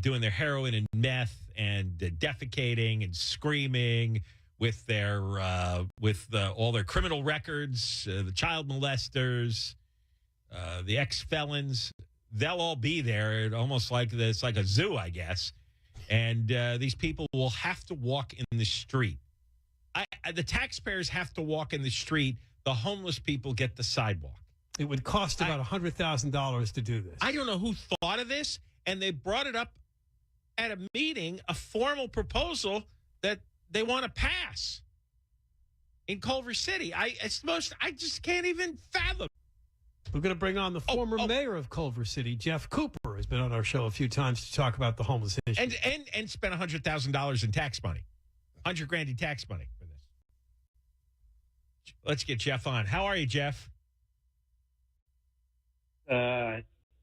[SPEAKER 11] doing their heroin and meth and defecating and screaming with their all their criminal records, the child molesters, the ex-felons, they'll all be there. Almost like it's like a zoo, I guess. And these people will have to walk in the street. The taxpayers have to walk in the street. The homeless people get the sidewalk.
[SPEAKER 12] It would cost about $100,000 to do this.
[SPEAKER 11] I don't know who thought of this, and they brought it up at a meeting, a formal proposal that they want to pass in Culver City. I just can't even fathom.
[SPEAKER 12] We're going to bring on the former mayor of Culver City, Jeff Cooper, has been on our show a few times to talk about the homeless issue.
[SPEAKER 11] And spent $100,000 in tax money, $100,000 in tax money for this. Let's get Jeff on. How are you, Jeff?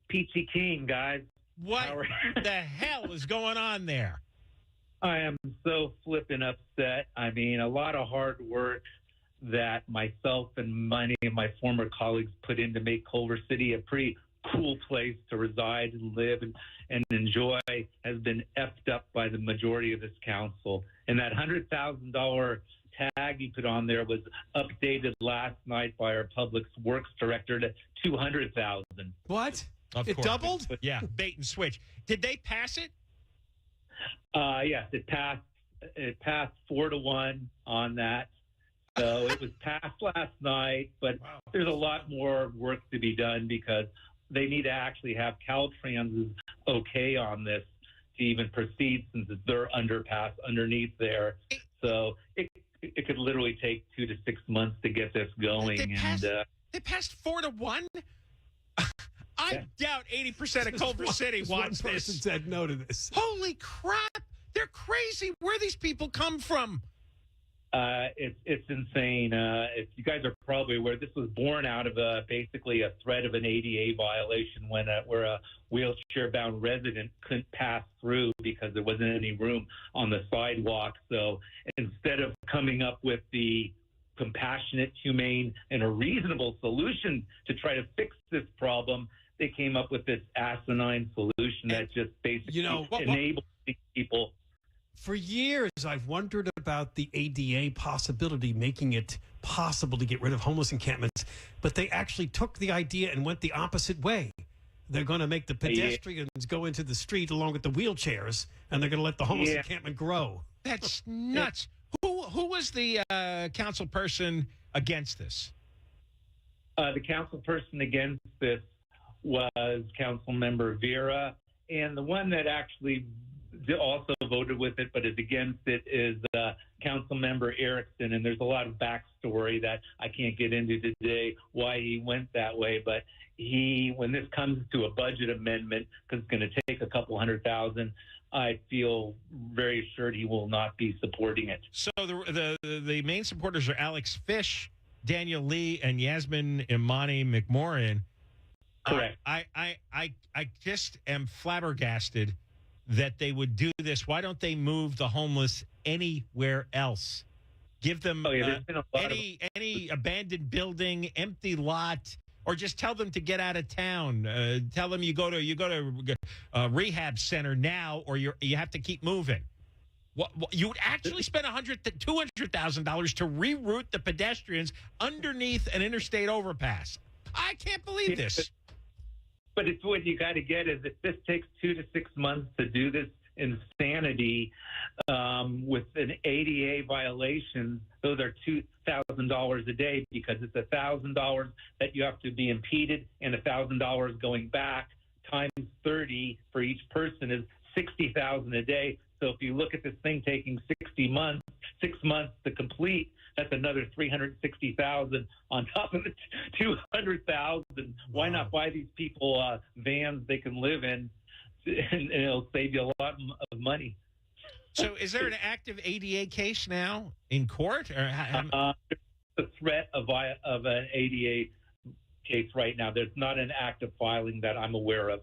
[SPEAKER 5] Peachy King, guys.
[SPEAKER 11] What the hell is going on there?
[SPEAKER 5] I am so flippin' upset. I mean, a lot of hard work that myself and many of my former colleagues put in to make Culver City a pretty cool place to reside and live and enjoy has been effed up by the majority of this council. And that $100,000 tag you put on there was updated last night by our Public Works Director to $200,000.
[SPEAKER 12] What?
[SPEAKER 11] It
[SPEAKER 12] doubled?
[SPEAKER 11] Yeah, bait and switch. Did they pass it?
[SPEAKER 5] Yes, it passed. It passed 4-1 on that. So it was passed last night, but there's a lot more work to be done because they need to actually have Caltrans's okay on this to even proceed since it's their underpass underneath there. So it could literally take 2 to 6 months to get this going.
[SPEAKER 11] They passed 4-1? I doubt 80% of Culver City wants
[SPEAKER 12] one person
[SPEAKER 11] this.
[SPEAKER 12] said no to this.
[SPEAKER 11] Holy crap! They're crazy. Where these people come from?
[SPEAKER 5] It's insane. If you guys are probably aware, this was born out of basically a threat of an ADA violation where a wheelchair-bound resident couldn't pass through because there wasn't any room on the sidewalk. So instead of coming up with the compassionate, humane, and a reasonable solution to try to fix this problem, they came up with this asinine solution that just basically enables these people.
[SPEAKER 12] For years, I've wondered about the ADA possibility, making it possible to get rid of homeless encampments, but they actually took the idea and went the opposite way. They're going to make the pedestrians go into the street along with the wheelchairs, and they're going to let the homeless encampment grow.
[SPEAKER 11] That's nuts. Who was the council person against this?
[SPEAKER 5] The council person against this was Council Member Vera and the one that actually also voted with it but is against it is Council Member Erickson. And there's a lot of backstory that I can't get into today why he went that way. But when this comes to a budget amendment, because it's going to take a couple $100,000, I feel very assured he will not be supporting it.
[SPEAKER 11] So the main supporters are Alex Fish, Daniel Lee, and Yasmin Imani McMorrin.
[SPEAKER 5] Correct.
[SPEAKER 11] I just am flabbergasted that they would do this. Why don't they move the homeless anywhere else? Give them any abandoned building, empty lot, or just tell them to get out of town. Tell them you go to a rehab center now, or you have to keep moving. What you would actually spend $200,000 to reroute the pedestrians underneath an interstate overpass. I can't believe this.
[SPEAKER 5] But it's what you got to get is if this takes 2 to 6 months to do this insanity with an ADA violation, those are $2,000 a day, because it's $1,000 that you have to be impeded and $1,000 going back times 30 for each person is $60,000 a day. So if you look at this thing taking 6 months to complete, that's another $360,000 on top of the $200,000. Why not buy these people vans they can live in, and it'll save you a lot of money.
[SPEAKER 11] So, is there an active ADA case now in court? Or
[SPEAKER 5] the threat of an ADA case right now. There's not an active filing that I'm aware of.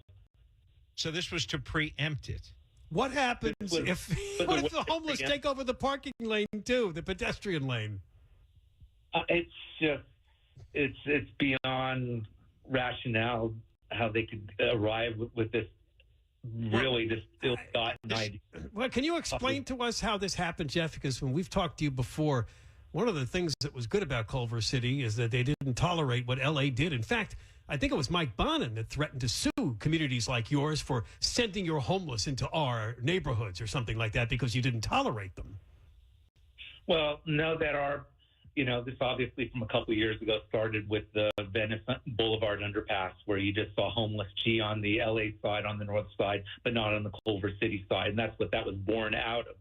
[SPEAKER 11] So this was to preempt it.
[SPEAKER 12] What happens if the homeless take over the parking lane too, the pedestrian lane?
[SPEAKER 5] It's just it's beyond rationale how they could arrive with this this ill-gotten idea.
[SPEAKER 12] Well, can you explain to us how this happened, Jeff? Because when we've talked to you before, one of the things that was good about Culver City is that they didn't tolerate what L.A. did. In fact, I think it was Mike Bonin that threatened to sue communities like yours for sending your homeless into our neighborhoods or something like that because you didn't tolerate them.
[SPEAKER 5] Well, know that this obviously from a couple of years ago started with the Venice Boulevard underpass, where you just saw homeless on the LA side, on the north side, but not on the Culver City side. And that's what that was born out of.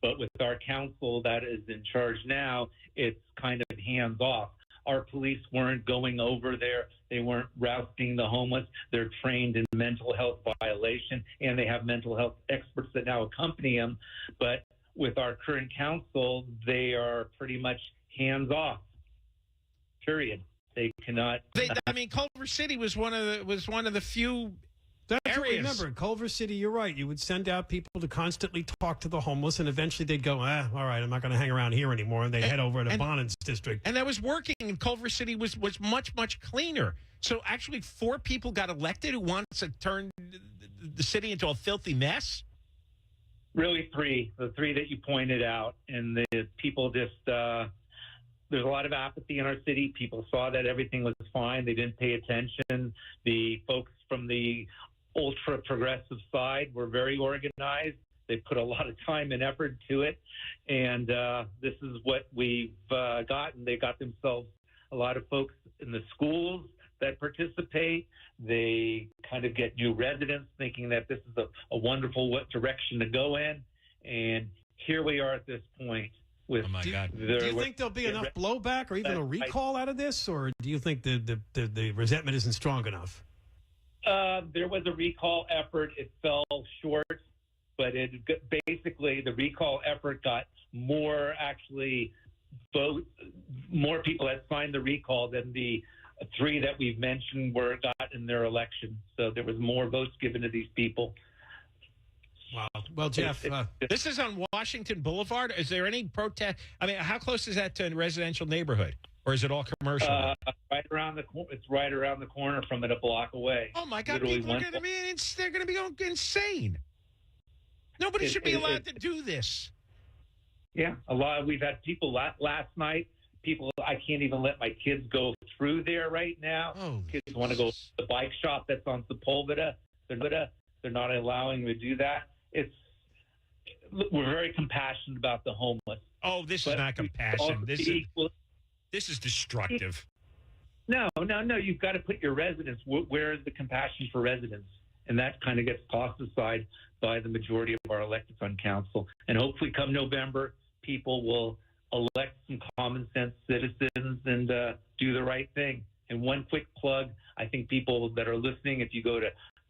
[SPEAKER 5] But with our council that is in charge now, it's kind of hands off. Our police weren't going over there. They weren't rousting the homeless. They're trained in mental health violation, and they have mental health experts that now accompany them. But with our current council, they are pretty much hands off. Period. They cannot.
[SPEAKER 11] Culver City was one of the few.
[SPEAKER 12] That's what, remember, Culver City, you're right. You would send out people to constantly talk to the homeless, and eventually they'd go, all right, I'm not going to hang around here anymore. And they'd head over to Bonin's district.
[SPEAKER 11] And that was working, and Culver City was much, much cleaner. So actually 4 people got elected who wants to turn the city into a filthy mess?
[SPEAKER 5] Really 3. The 3 that you pointed out. And the people just, there's a lot of apathy in our city. People saw that everything was fine. They didn't pay attention. The folks from the ultra progressive side were very organized. They put a lot of time and effort to it, and this is what we've gotten. They got themselves a lot of folks in the schools that participate. They kind of get new residents thinking that this is a wonderful direction to go in, and here we are at this point. With
[SPEAKER 11] oh my God!
[SPEAKER 12] Do you think there'll be enough blowback or even a recall out of this, or do you think the resentment isn't strong enough?
[SPEAKER 5] There was a recall effort. It fell short, but basically the recall effort got more people that signed the recall than the 3 that we've mentioned got in their election. So there was more votes given to these people.
[SPEAKER 12] Wow. Well, Jeff,
[SPEAKER 11] this is on Washington Boulevard. Is there any protest? I mean, how close is that to a residential neighborhood? Or is it all commercial?
[SPEAKER 5] Right around the corner. It's right around the corner from it, a block away.
[SPEAKER 11] Oh my God! People are going to be they're going to be going insane. Nobody should be allowed to do this.
[SPEAKER 5] Yeah, a lot. We've had people last night. People, I can't even let my kids go through there right now.
[SPEAKER 11] Oh,
[SPEAKER 5] kids want to go to the bike shop that's on Sepulveda. They're not allowing them to do that. We're very compassionate about the homeless.
[SPEAKER 11] Oh, this is not compassion. This is destructive.
[SPEAKER 5] No. You've got to put your residents. Where is the compassion for residents? and that kind of gets tossed aside by the majority of our electeds on council. And hopefully come November, people will elect some common sense citizens and do the right thing. And one quick plug, I think people that are listening, if you go to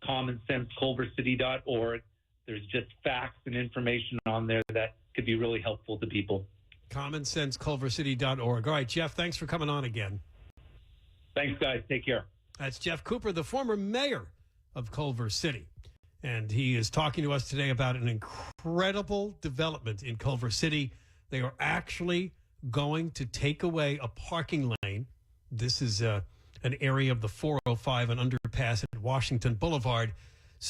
[SPEAKER 5] commonsenseculvercity.org, there's just facts and information on there that could be really helpful to people.
[SPEAKER 12] commonsenseculvercity.org. All right, Jeff, thanks for coming on again.
[SPEAKER 5] Thanks, guys. Take care.
[SPEAKER 12] That's Jeff Cooper, the former mayor of Culver City. And he is talking to us today about an incredible development in Culver City. They are actually going to take away a parking lane. This is an area of the 405, an underpass at Washington Boulevard,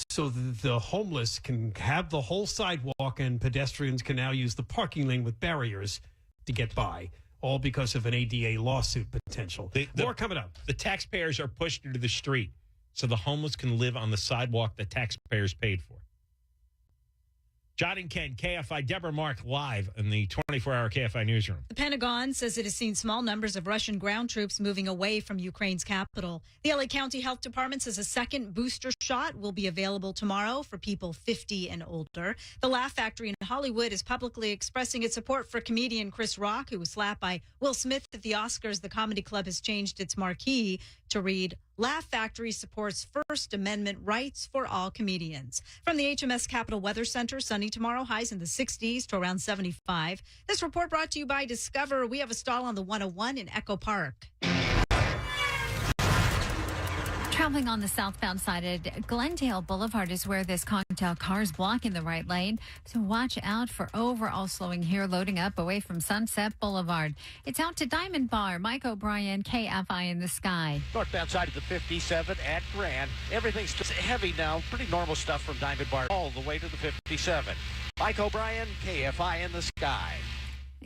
[SPEAKER 12] so the homeless can have the whole sidewalk and pedestrians can now use the parking lane with barriers to get by, all because of an ADA lawsuit potential. More coming up.
[SPEAKER 11] The taxpayers are pushed into the street so the homeless can live on the sidewalk the taxpayers paid for. John and Ken, KFI, Deborah Mark live in the 24-hour KFI newsroom.
[SPEAKER 1] The Pentagon says it has seen small numbers of Russian ground troops moving away from Ukraine's capital. The LA County Health Department says a second booster shot will be available tomorrow for people 50 and older. The Laugh Factory in Hollywood is publicly expressing its support for comedian Chris Rock, who was slapped by Will Smith at the Oscars. The comedy club has changed its marquee to read, Laugh Factory supports First Amendment rights for all comedians. From the HMS Capital Weather Center, sunny tomorrow, highs in the 60s to around 75. This report brought to you by Discover. We have a stall on the 101 in Echo Park.
[SPEAKER 10] Traveling on the southbound side at Glendale Boulevard is where this cocktail car is blocking the right lane. So watch out for overall slowing here, loading up away from Sunset Boulevard. It's out to Diamond Bar. Mike O'Brien, KFI in the Sky.
[SPEAKER 13] Northbound side of the 57 at Grand. Everything's just heavy now. Pretty normal stuff from Diamond Bar all the way to the 57. Mike O'Brien, KFI in the Sky.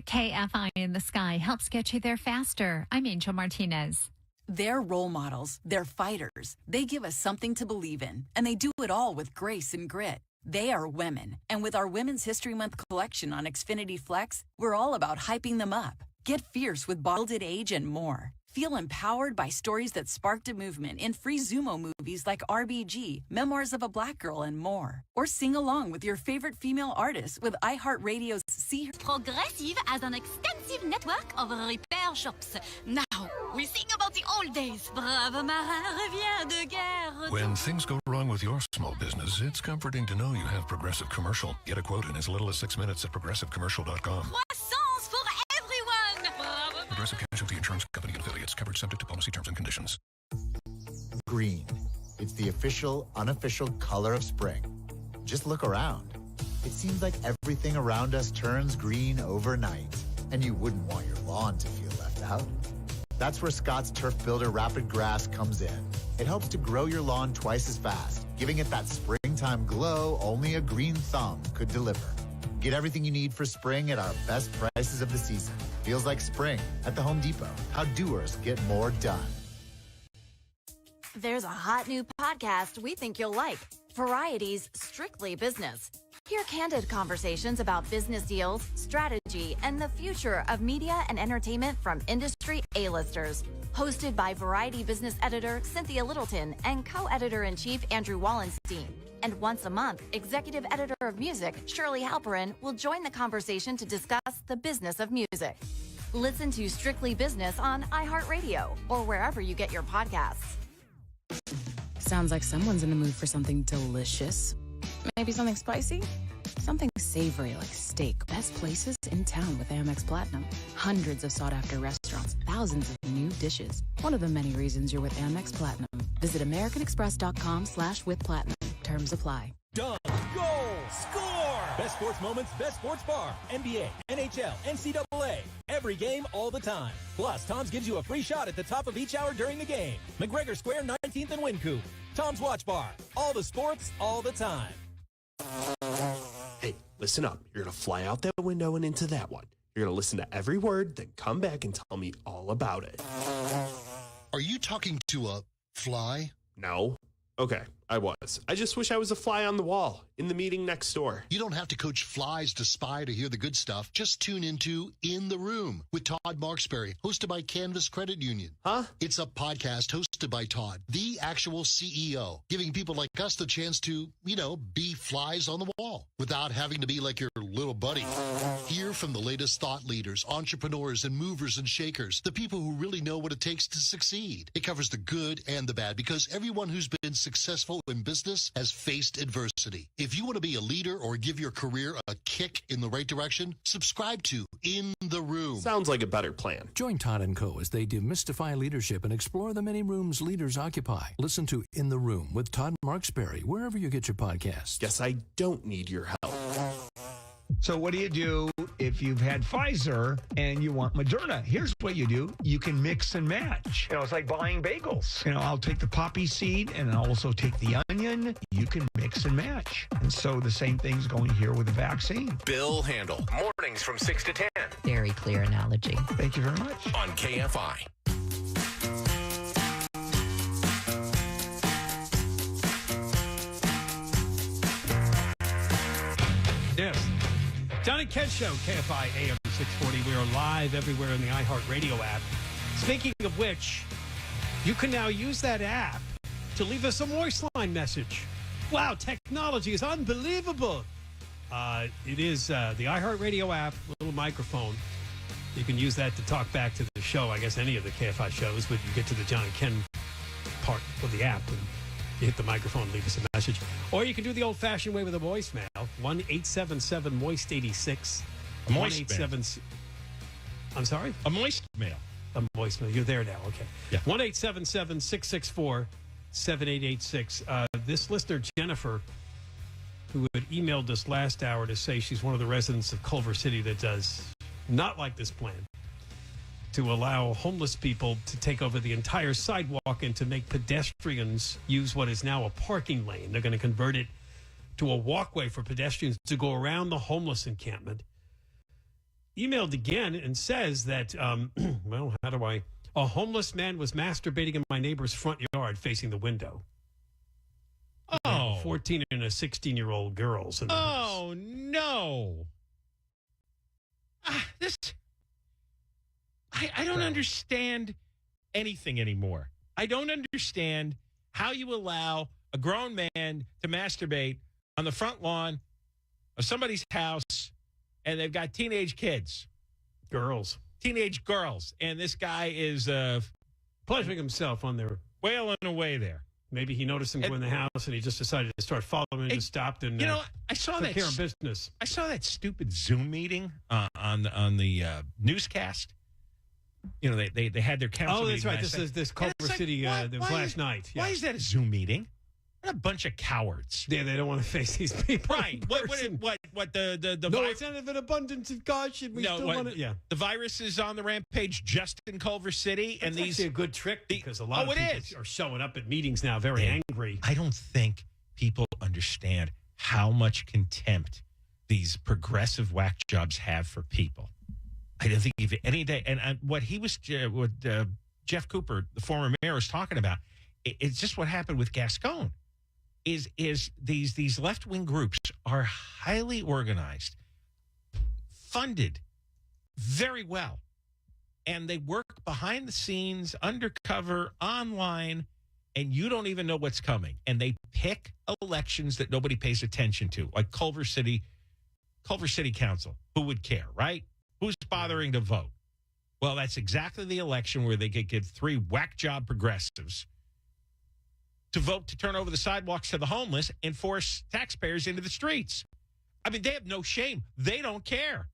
[SPEAKER 10] KFI in the Sky helps get you there faster. I'm Angel Martinez.
[SPEAKER 3] They're role models. They're fighters. They give us something to believe in, and they do it all with grace and grit. They are women, and with our Women's History Month collection on Xfinity Flex, we're all about hyping them up. Get fierce with Gilded Age and more. Feel empowered by stories that sparked a movement in free Zumo movies like RBG, Memoirs of a Black Girl, and more. Or sing along with your favorite female artists with iHeartRadio's See Her.
[SPEAKER 6] Progressive has an extensive network of repair shops. Now, we sing about the old days. Brave marin revient de guerre.
[SPEAKER 4] When things go wrong with your small business, it's comforting to know you have Progressive Commercial. Get a quote in as little as 6 minutes at progressivecommercial.com.
[SPEAKER 6] Croissance for everyone.
[SPEAKER 4] Progressive Casualty Insurance Company and affiliates. Covered subject to policy terms and conditions.
[SPEAKER 7] Green. It's the official, unofficial color of spring. Just look around. It seems like everything around us turns green overnight, and you wouldn't want your lawn to feel left out. That's where Scott's Turf Builder Rapid Grass comes in. It helps to grow your lawn twice as fast, giving it that springtime glow only a green thumb could deliver. Get everything you need for spring at our best prices of the season. Feels like spring at the Home Depot. How doers get more done.
[SPEAKER 2] There's a hot new podcast we think you'll like. Variety's Strictly Business. Hear candid conversations about business deals, strategy, and the future of media and entertainment from industry A-listers. Hosted by Variety business editor Cynthia Littleton and co-editor-in-chief Andrew Wallenstein. And once a month, executive editor of music Shirley Halperin will join the conversation to discuss the business of music. Listen to Strictly Business on iHeartRadio or wherever you get your podcasts.
[SPEAKER 8] Sounds like someone's in the mood for something delicious. Maybe something spicy? Something savory like steak. Best places in town with Amex Platinum. Hundreds of sought-after restaurants, thousands of new dishes. One of the many reasons you're with Amex Platinum. Visit americanexpress.com/withplatinum. Terms apply.
[SPEAKER 9] Dunk, goal, score! Best sports moments, best sports bar. NBA, NHL, NCAA. Every game, all the time. Plus, Tom's gives you a free shot at the top of each hour during the game. McGregor Square, 19th and Wynkoop. Tom's Watch Bar. All the sports, all the time.
[SPEAKER 14] Hey, listen up. You're going to fly out that window and into that one. You're going to listen to every word, then come back and tell me all about it.
[SPEAKER 15] Are you talking to a fly?
[SPEAKER 14] No. Okay, I was. I just wish I was a fly on the wall in the meeting next door.
[SPEAKER 15] You don't have to coach flies to spy to hear the good stuff. Just tune into In the Room with Todd Marksberry, hosted by Canvas Credit Union.
[SPEAKER 14] Huh?
[SPEAKER 15] It's a podcast hosted by Todd, the actual CEO, giving people like us the chance to, be flies on the wall without having to be like your little buddy. Hear from the latest thought leaders, entrepreneurs, and movers and shakers, the people who really know what it takes to succeed. It covers the good and the bad because everyone who's been successful in business has faced adversity. If you want to be a leader or give your career a kick in the right direction, subscribe to In the Room.
[SPEAKER 14] Sounds like a better plan.
[SPEAKER 4] Join Todd & Co. as they demystify leadership and explore the many rooms leaders occupy. Listen to In the Room with Todd Marksberry wherever you get your podcasts.
[SPEAKER 14] Guess I don't need your help.
[SPEAKER 16] So what do you do if you've had Pfizer and you want Moderna? Here's what you do. You can mix and match. It's like buying bagels. I'll take the poppy seed and I'll also take the onion. You can mix and match. And so the same thing's going here with the vaccine.
[SPEAKER 17] Bill Handel. Mornings from 6 to 10.
[SPEAKER 18] Very clear analogy.
[SPEAKER 16] Thank you very much.
[SPEAKER 17] On KFI.
[SPEAKER 12] Yes. John and Ken Show, KFI AM 640. We are live everywhere in the iHeartRadio app. Speaking of which, you can now use that app to leave us a voice line message. Wow, technology is unbelievable. It is the iHeartRadio app, little microphone. You can use that to talk back to the show, I guess any of the KFI shows, but you get to the John and Ken part of the app and you hit the microphone, leave us a message. Or you can do the old-fashioned way with a voicemail, 1-877-MOIST-86.
[SPEAKER 11] A moist mail.
[SPEAKER 12] I'm sorry?
[SPEAKER 11] A moist mail.
[SPEAKER 12] A voicemail. You're there now. Okay.
[SPEAKER 11] Yeah.
[SPEAKER 12] 1-877-664-7886. This listener, Jennifer, who had emailed us last hour to say she's one of the residents of Culver City that does not like this plan to allow homeless people to take over the entire sidewalk and to make pedestrians use what is now a parking lane. They're going to convert it to a walkway for pedestrians to go around the homeless encampment. Emailed again and says that, a homeless man was masturbating in my neighbor's front yard facing the window.
[SPEAKER 11] Oh.
[SPEAKER 12] 14 and a 16-year-old girls. In the house.
[SPEAKER 11] No. I don't understand anything anymore. I don't understand how you allow a grown man to masturbate on the front lawn of somebody's house, and they've got teenage kids. Teenage girls. And this guy is
[SPEAKER 12] pleasuring himself on their...
[SPEAKER 11] wailing away there.
[SPEAKER 12] Maybe he noticed him go in the house, and he just decided to start following him and just stopped and
[SPEAKER 11] I saw
[SPEAKER 12] took
[SPEAKER 11] that
[SPEAKER 12] care of business.
[SPEAKER 11] I saw that stupid Zoom meeting on the newscast. They had their council meeting.
[SPEAKER 12] Oh, that's right.
[SPEAKER 11] last night.
[SPEAKER 12] This Culver City that was last night. Yeah.
[SPEAKER 11] Why is that a Zoom meeting? What a bunch of cowards.
[SPEAKER 12] Yeah, they don't want to face these people.
[SPEAKER 11] Right. What the
[SPEAKER 12] No, it's out of an abundance of caution.
[SPEAKER 11] The virus is on the rampage just in Culver City.
[SPEAKER 12] That's
[SPEAKER 11] and these
[SPEAKER 12] a good trick because a lot of people are showing up at meetings now very angry.
[SPEAKER 11] I don't think people understand how much contempt these progressive whack jobs have for people. I don't think if any day, and what Jeff Cooper, the former mayor, was talking about, it's just what happened with Gascon. Is these left-wing groups are highly organized, funded very well, and they work behind the scenes, undercover, online, and you don't even know what's coming. And they pick elections that nobody pays attention to, like Culver City Council. Who would care, right? Who's bothering to vote? Well, that's exactly the election where they could get three whack job progressives to vote to turn over the sidewalks to the homeless and force taxpayers into the streets. I mean, they have no shame. They don't care.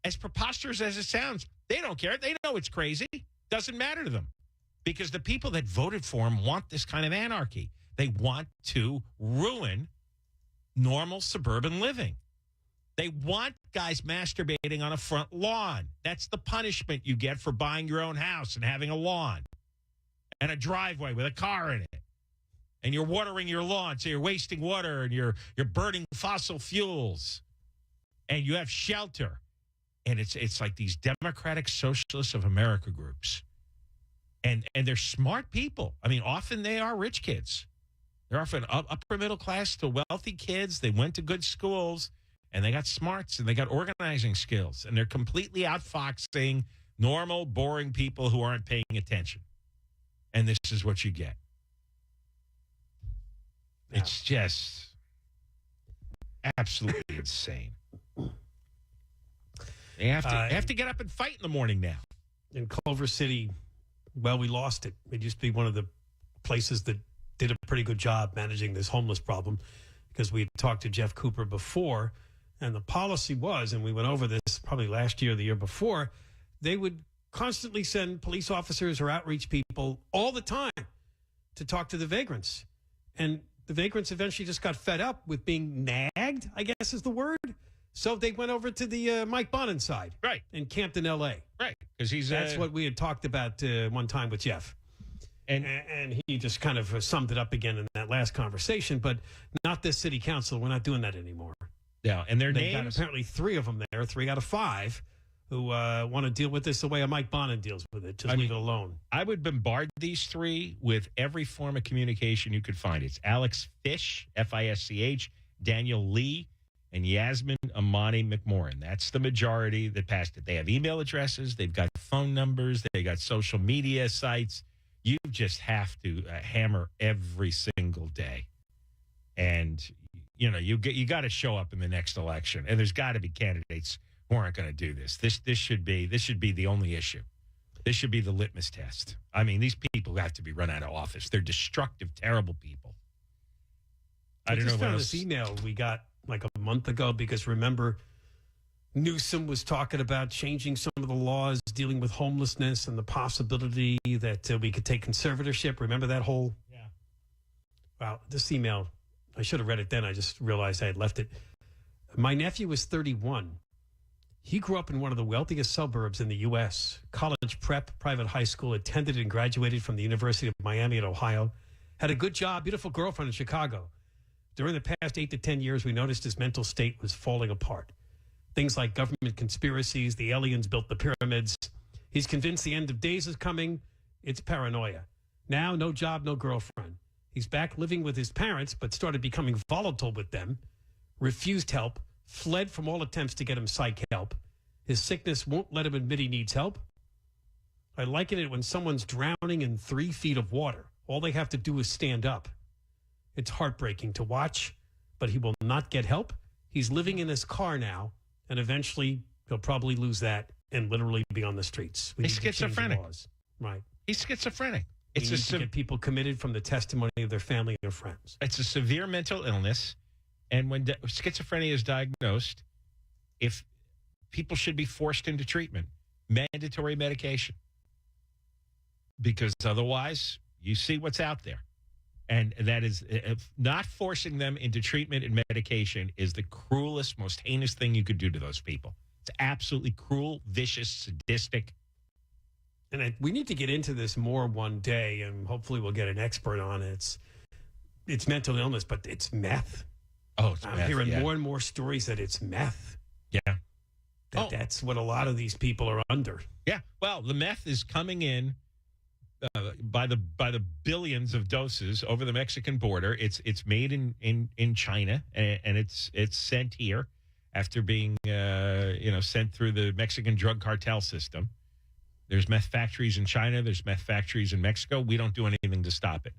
[SPEAKER 11] As preposterous as it sounds, they don't care. They know it's crazy. Doesn't matter to them because the people that voted for them want this kind of anarchy. They want to ruin normal suburban living. They want guys masturbating on a front lawn. That's the punishment you get for buying your own house and having a lawn and a driveway with a car in it. And you're watering your lawn, so you're wasting water and you're burning fossil fuels. And you have shelter. And it's like these Democratic Socialists of America groups. And they're smart people. I mean, often they are rich kids. They're often upper middle class to wealthy kids. They went to good schools, and they got smarts, and they got organizing skills, and they're completely outfoxing normal, boring people who aren't paying attention. And this is what you get. Yeah. It's just absolutely insane. They have to get up and fight in the morning now.
[SPEAKER 12] In Culver City, well, we lost it. It used to be one of the places that did a pretty good job managing this homeless problem, because we had talked to Jeff Cooper before, and the policy was, and we went over this probably last year or the year before, they would constantly send police officers or outreach people all the time to talk to the vagrants. And the vagrants eventually just got fed up with being nagged, I guess is the word. So they went over to the Mike Bonin side.
[SPEAKER 11] Right.
[SPEAKER 12] In Campton, L.A.
[SPEAKER 11] Right. Because
[SPEAKER 12] that's what we had talked about one time with Jeff. And he just kind of summed it up again in that last conversation. But not this city council. We're not doing that anymore.
[SPEAKER 11] Yeah. And their
[SPEAKER 12] They've
[SPEAKER 11] names?
[SPEAKER 12] got apparently 3 of them there, 3 out of 5, who want to deal with this the way a Mike Bonin deals with it. Just leave it alone.
[SPEAKER 11] I would bombard these 3 with every form of communication you could find. It's Alex Fish, F-I-S-C-H, Daniel Lee, and Yasmin Amani McMorrin. That's the majority that passed it. They have email addresses. They've got phone numbers. They got social media sites. You just have to hammer every single day. And, you know, you got to show up in the next election. And there's got to be candidates who aren't going to do this. This should be the only issue. This should be the litmus test. I mean, these people have to be run out of office. They're destructive, terrible people. I don't know what else.
[SPEAKER 12] This email we got like a month ago, because remember, Newsom was talking about changing some of the laws dealing with homelessness and the possibility that we could take conservatorship. Remember that whole?
[SPEAKER 11] Yeah.
[SPEAKER 12] Wow, this email, I should have read it then. I just realized I had left it. My nephew is 31. He grew up in one of the wealthiest suburbs in the U.S. College prep, private high school, attended and graduated from the University of Miami in Ohio. Had a good job, beautiful girlfriend in Chicago. During the past 8 to 10 years, we noticed his mental state was falling apart. Things like government conspiracies, the aliens built the pyramids. He's convinced the end of days is coming. It's paranoia. Now, no job, no girlfriend. He's back living with his parents, but started becoming volatile with them, refused help, fled from all attempts to get him psych help. His sickness won't let him admit he needs help. I liken it when someone's drowning in 3 feet of water. All they have to do is stand up. It's heartbreaking to watch, but he will not get help. He's living in his car now, and eventually he'll probably lose that and literally be on the streets.
[SPEAKER 11] He's schizophrenic.
[SPEAKER 12] Right.
[SPEAKER 11] He's schizophrenic.
[SPEAKER 12] It's to get people committed from the testimony of their family and their friends.
[SPEAKER 11] It's a severe mental illness. And when schizophrenia is diagnosed, if people should be forced into treatment, mandatory medication, because otherwise you see what's out there. And that is not forcing them into treatment and medication is the cruelest, most heinous thing you could do to those people. It's absolutely cruel, vicious, sadistic.
[SPEAKER 12] And we need to get into this more one day, and hopefully we'll get an expert on it. It's mental illness, but it's meth.
[SPEAKER 11] Oh, it's
[SPEAKER 12] I'm
[SPEAKER 11] meth,
[SPEAKER 12] hearing more and more stories that it's meth.
[SPEAKER 11] Yeah.
[SPEAKER 12] That's what a lot of these people are under.
[SPEAKER 11] Yeah. Well, the meth is coming in by the billions of doses over the Mexican border. It's made in China, and it's sent here after being sent through the Mexican drug cartel system. There's meth factories in China. There's meth factories in Mexico. We don't do anything to stop it.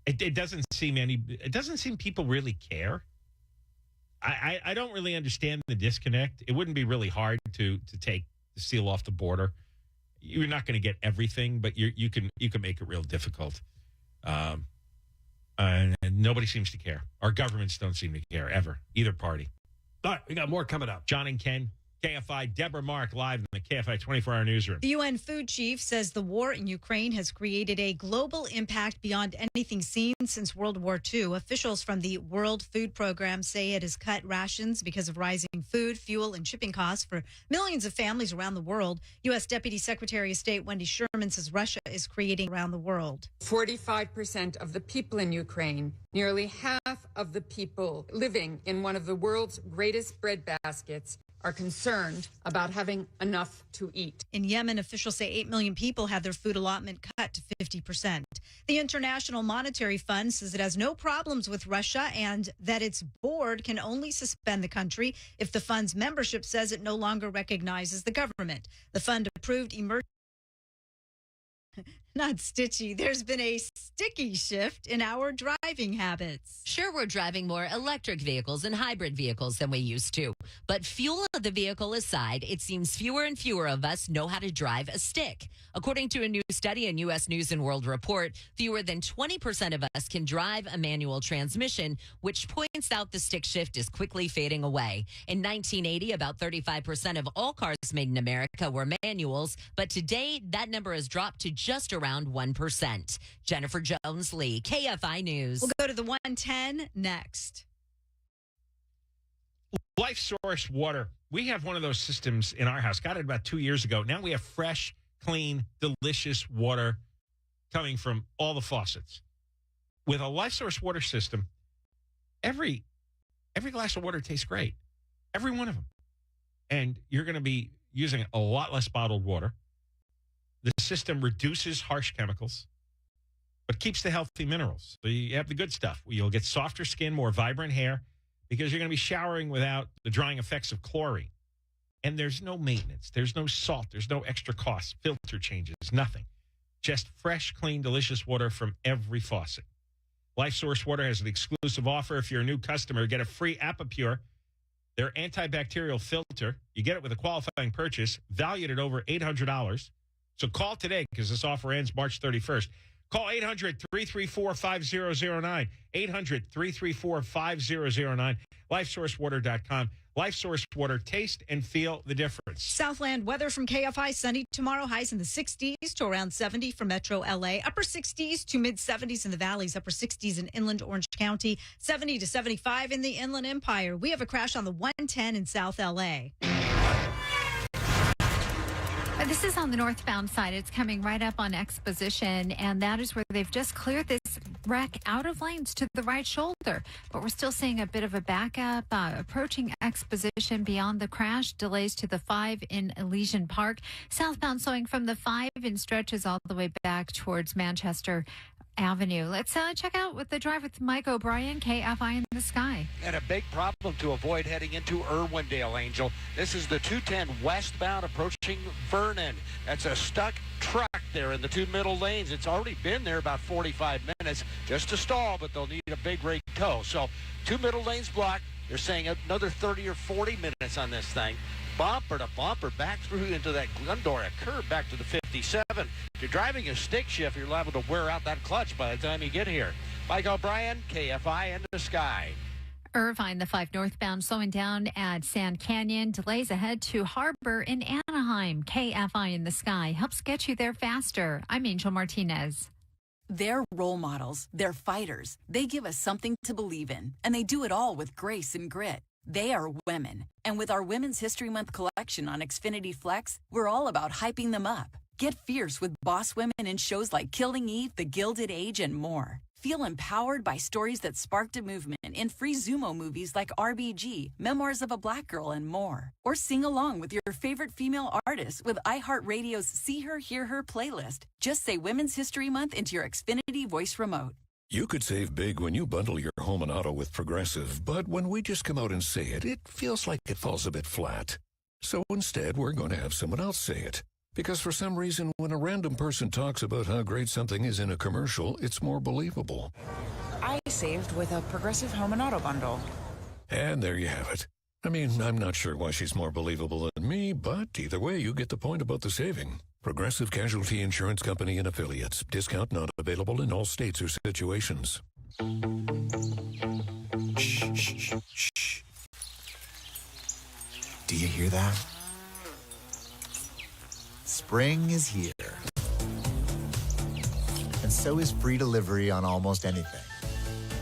[SPEAKER 11] It doesn't seem people really care. I don't really understand the disconnect. It wouldn't be really hard to seal off the border. You're not going to get everything, but you can make it real difficult. And nobody seems to care. Our governments don't seem to care ever, either party.
[SPEAKER 12] All right, we got more coming up.
[SPEAKER 11] John and Ken, KFI, Deborah Mark live in the KFI 24-hour newsroom.
[SPEAKER 1] The UN food chief says the war in Ukraine has created a global impact beyond anything seen since World War II. Officials from the World Food Program say it has cut rations because of rising food, fuel, and shipping costs for millions of families around the world. U.S. Deputy Secretary of State Wendy Sherman says Russia is creating around the world.
[SPEAKER 18] 45% of the people in Ukraine, nearly half of the people living in one of the world's greatest bread baskets, are concerned about having enough to eat.
[SPEAKER 1] In Yemen, officials say 8 million people had their food allotment cut to 50%. The International Monetary Fund says it has no problems with Russia and that its board can only suspend the country if the fund's membership says it no longer recognizes the government. The fund approved Not stitchy. There's been a sticky shift in our driving habits.
[SPEAKER 19] Sure, we're driving more electric vehicles and hybrid vehicles than we used to. But fuel of the vehicle aside, it seems fewer and fewer of us know how to drive a stick. According to a new study in U.S. News and World Report, fewer than 20% of us can drive a manual transmission, which points out the stick shift is quickly fading away. In 1980, about 35% of all cars made in America were manuals, but today that number has dropped to just around 1%. Jennifer Jones-Lee, KFI News.
[SPEAKER 1] We'll go to the 110 next.
[SPEAKER 11] Life Source Water. We have one of those systems in our house. Got it about 2 years ago. Now we have fresh, clean, delicious water coming from all the faucets. With a Life Source Water system, every glass of water tastes great. Every one of them. And you're going to be using a lot less bottled water. The system reduces harsh chemicals, but keeps the healthy minerals. So you have the good stuff. You'll get softer skin, more vibrant hair, because you're going to be showering without the drying effects of chlorine. And there's no maintenance. There's no salt. There's no extra costs, filter changes, nothing. Just fresh, clean, delicious water from every faucet. Life Source Water has an exclusive offer. If you're a new customer, get a free Apapure, their antibacterial filter. You get it with a qualifying purchase, valued at over $800. So call today because this offer ends March 31st. Call 800-334-5009. 800-334-5009. LifeSourceWater.com. Life Source Water. Taste and feel the difference.
[SPEAKER 1] Southland weather from KFI. Sunny tomorrow. Highs in the 60s to around 70 for Metro LA. Upper 60s to mid 70s in the valleys. Upper 60s in inland Orange County. 70 to 75 in the Inland Empire. We have a crash on the 110 in South LA.
[SPEAKER 10] This is on the northbound side. It's coming right up on Exposition, and that is where they've just cleared this wreck out of lanes to the right shoulder. But we're still seeing a bit of a backup approaching Exposition beyond the crash. Delays to the 5 in Elysian Park. Southbound slowing from the 5 in stretches all the way back towards Manchester Avenue. Let's check out with the drive with Mike O'Brien, KFI in the Sky.
[SPEAKER 13] And a big problem to avoid heading into Irwindale, Angel. This is the 210 westbound approaching Vernon. That's a stuck truck there in the two middle lanes. It's already been there about 45 minutes just to stall, but they'll need a big rake tow. So two middle lanes blocked. They're saying another 30 or 40 minutes on this thing. Bumper to bumper back through into that Glendora curve back to the 57. If you're driving a stick shift, you're liable to wear out that clutch by the time you get here. Mike O'Brien, KFI in the Sky.
[SPEAKER 10] Irvine, the 5 northbound, slowing down at Sand Canyon. Delays ahead to Harbor in Anaheim. KFI in the Sky helps get you there faster. I'm Angel Martinez.
[SPEAKER 3] They're role models. They're fighters. They give us something to believe in, and they do it all with grace and grit. They are women. And with our Women's History Month collection on Xfinity Flex, we're all about hyping them up. Get fierce with boss women in shows like Killing Eve, The Gilded Age, and more. Feel empowered by stories that sparked a movement in free Zumo movies like RBG, Memoirs of a Black Girl, and more. Or sing along with your favorite female artists with iHeartRadio's See Her, Hear Her playlist. Just say Women's History Month into your Xfinity voice remote.
[SPEAKER 4] You could save big when you bundle your home and auto with Progressive, but when we just come out and say it, it feels like it falls a bit flat. So instead, we're going to have someone else say it. Because for some reason, when a random person talks about how great something is in a commercial, it's more believable.
[SPEAKER 20] I saved with a Progressive home and auto bundle.
[SPEAKER 4] And there you have it. I mean, I'm not sure why she's more believable than me, but either way, you get the point about the saving. Progressive Casualty Insurance Company and Affiliates. Discount not available in all states or situations.
[SPEAKER 7] Shh, shh, shh. Do you hear that? Spring is here. And so is free delivery on almost anything.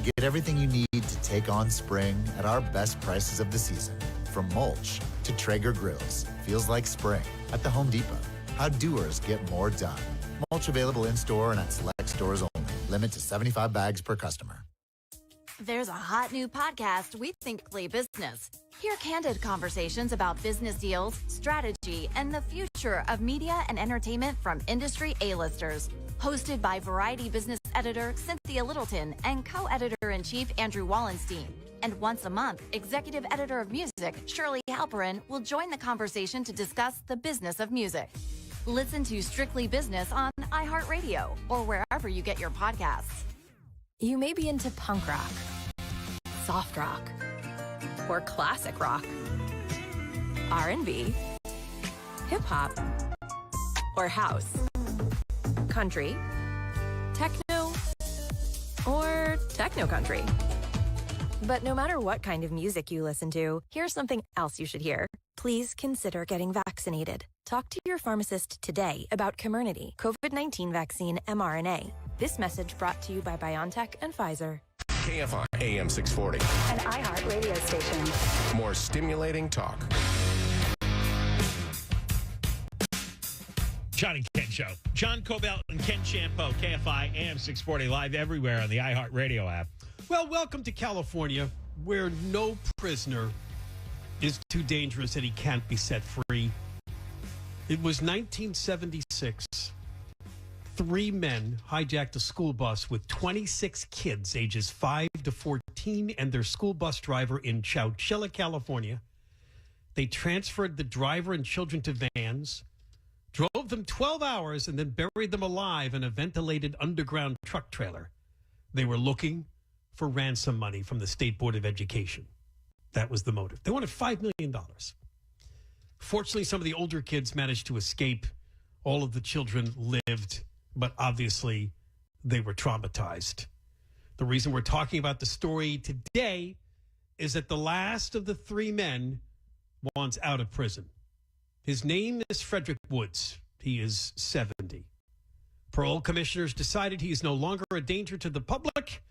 [SPEAKER 7] Get everything you need to take on spring at our best prices of the season. From mulch to Traeger grills. Feels like spring at the Home Depot. How doers get more done. Mulch available in-store and at select stores only. Limit to 75 bags per customer.
[SPEAKER 2] There's a hot new podcast we think Strictly Business. Hear candid conversations about business deals, strategy, and the future of media and entertainment from industry A-listers. Hosted by Variety business editor Cynthia Littleton and co-editor-in-chief Andrew Wallenstein. And once a month, executive editor of music Shirley Halperin will join the conversation to discuss the business of music. Listen to Strictly Business on iHeartRadio or wherever you get your podcasts.
[SPEAKER 21] You may be into punk rock, soft rock, or classic rock, R&B, hip-hop, or house, country, techno, or techno-country. But no matter what kind of music you listen to, here's something else you should hear. Please consider getting vaccinated. Talk to your pharmacist today about Comirnaty, COVID-19 vaccine mRNA. This message brought to you by BioNTech and Pfizer.
[SPEAKER 17] KFI AM 640.
[SPEAKER 21] An iHeart radio station.
[SPEAKER 17] More stimulating talk.
[SPEAKER 11] John and Ken Show. John Cobell and Ken Champo, KFI AM 640, live everywhere on the iHeartRadio app.
[SPEAKER 12] Well, welcome to California, where no prisoner is too dangerous that he can't be set free. It was 1976. 3 men hijacked a school bus with 26 kids, ages 5 to 14, and their school bus driver in Chowchilla, California. They transferred the driver and children to vans, drove them 12 hours, and then buried them alive in a ventilated underground truck trailer. They were looking for ransom money from the State Board of Education. That was the motive. They wanted $5 million. Fortunately, some of the older kids managed to escape. All of the children lived, but obviously they were traumatized. The reason we're talking about the story today is that the last of the 3 men wants out of prison. His name is Frederick Woods. He is 70. Parole commissioners decided he is no longer a danger to the public.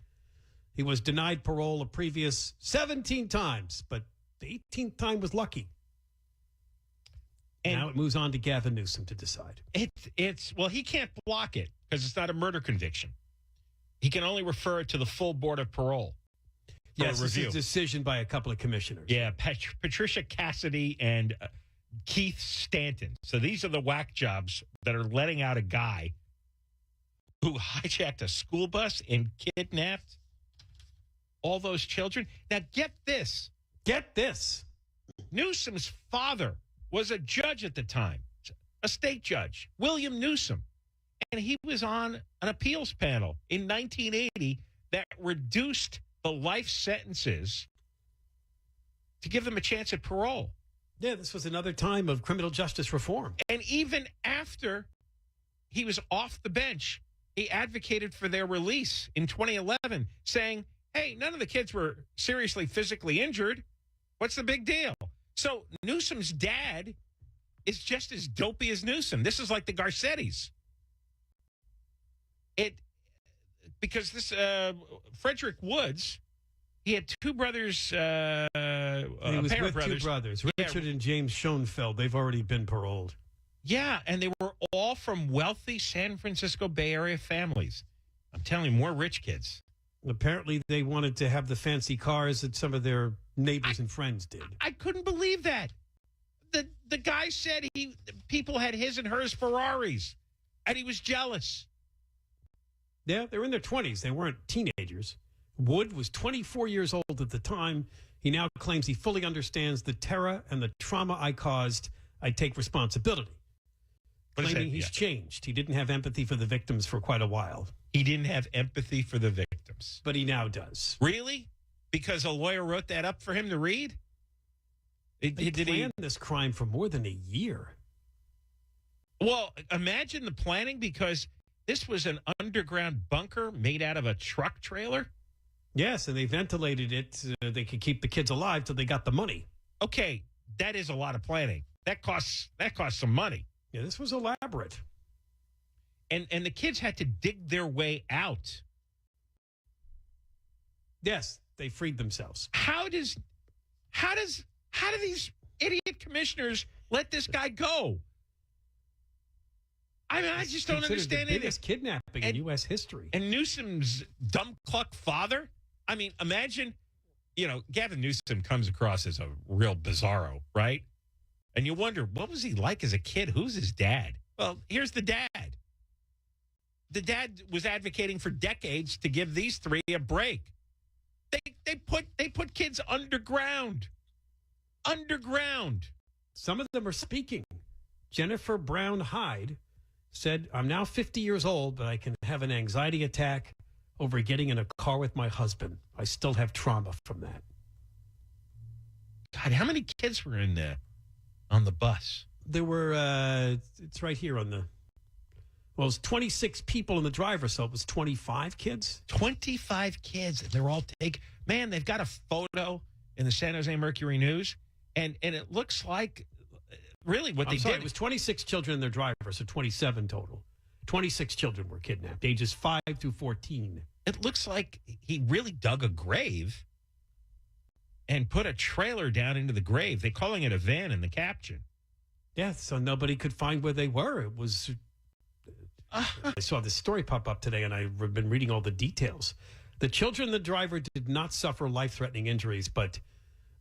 [SPEAKER 12] He was denied parole a previous 17 times, but the 18th time was lucky. And now it moves on to Gavin Newsom to decide.
[SPEAKER 11] Well, he can't block it because it's not a murder conviction. He can only refer it to the full board of parole for
[SPEAKER 12] yes,
[SPEAKER 11] a review.
[SPEAKER 12] It's a decision by a couple of commissioners.
[SPEAKER 11] Yeah, Patricia Cassidy and Keith Stanton. So these are the whack jobs that are letting out a guy who hijacked a school bus and kidnapped all those children. Now, get this.
[SPEAKER 12] Get this.
[SPEAKER 11] Newsom's father was a judge at the time, a state judge, William Newsom. And he was on an appeals panel in 1980 that reduced the life sentences to give them a chance at parole.
[SPEAKER 12] Yeah, this was another time of criminal justice reform.
[SPEAKER 11] And even after he was off the bench, he advocated for their release in 2011, saying, hey, none of the kids were seriously physically injured. What's the big deal? So Newsom's dad is just as dopey as Newsom. This is like the Garcettis. Because this Frederick Woods, he had 2 brothers.
[SPEAKER 12] He was with 2 brothers, Richard and James Schoenfeld. They've already been paroled.
[SPEAKER 11] Yeah, and they were all from wealthy San Francisco Bay Area families. I'm telling you, more rich kids.
[SPEAKER 12] Apparently, they wanted to have the fancy cars that some of their neighbors and friends did.
[SPEAKER 11] I couldn't believe that. The guy said people had his and hers Ferraris, and he was jealous.
[SPEAKER 12] Yeah, they were in their 20s. They weren't teenagers. Wood was 24 years old at the time. He now claims he fully understands the terror and the trauma I caused. I take responsibility. Claiming he's changed. He didn't have empathy for the victims for quite a while.
[SPEAKER 11] He didn't have empathy for the victims.
[SPEAKER 12] But he now does.
[SPEAKER 11] Really? Because a lawyer wrote that up for him to read?
[SPEAKER 12] They planned this crime for more than a year.
[SPEAKER 11] Well, imagine the planning, because this was an underground bunker made out of a truck trailer.
[SPEAKER 12] Yes, and they ventilated it so they could keep the kids alive till they got the money.
[SPEAKER 11] Okay, that is a lot of planning. That costs some money.
[SPEAKER 12] Yeah, this was elaborate.
[SPEAKER 11] And the kids had to dig their way out.
[SPEAKER 12] Yes, they freed themselves.
[SPEAKER 11] How do these idiot commissioners let this guy go? I mean, I just don't understand
[SPEAKER 12] the biggest kidnapping in U.S. history.
[SPEAKER 11] And Newsom's dumb cluck father, I mean, imagine, Gavin Newsom comes across as a real bizarro, right? And you wonder, what was he like as a kid? Who's his dad? Well, here's the dad. The dad was advocating for decades to give these three a break. They put kids underground. Underground.
[SPEAKER 12] Some of them are speaking. Jennifer Brown Hyde said, I'm now 50 years old, but I can have an anxiety attack over getting in a car with my husband. I still have trauma from that.
[SPEAKER 11] God, how many kids were on the bus?
[SPEAKER 12] There were, it's right here on the, well, it was 26 people in the driver, so it was 25 kids.
[SPEAKER 11] 25 kids. And they're all man, they've got a photo in the San Jose Mercury News, and it looks like really what they did.
[SPEAKER 12] It was 26 children in their driver, so 27 total. 26 children were kidnapped, ages 5 to 14.
[SPEAKER 11] It looks like he really dug a grave and put a trailer down into the grave. They're calling it a van in the caption.
[SPEAKER 12] Yeah, so nobody could find where they were. It was... I saw this story pop up today, and I've been reading all the details. The children and the driver did not suffer life-threatening injuries, but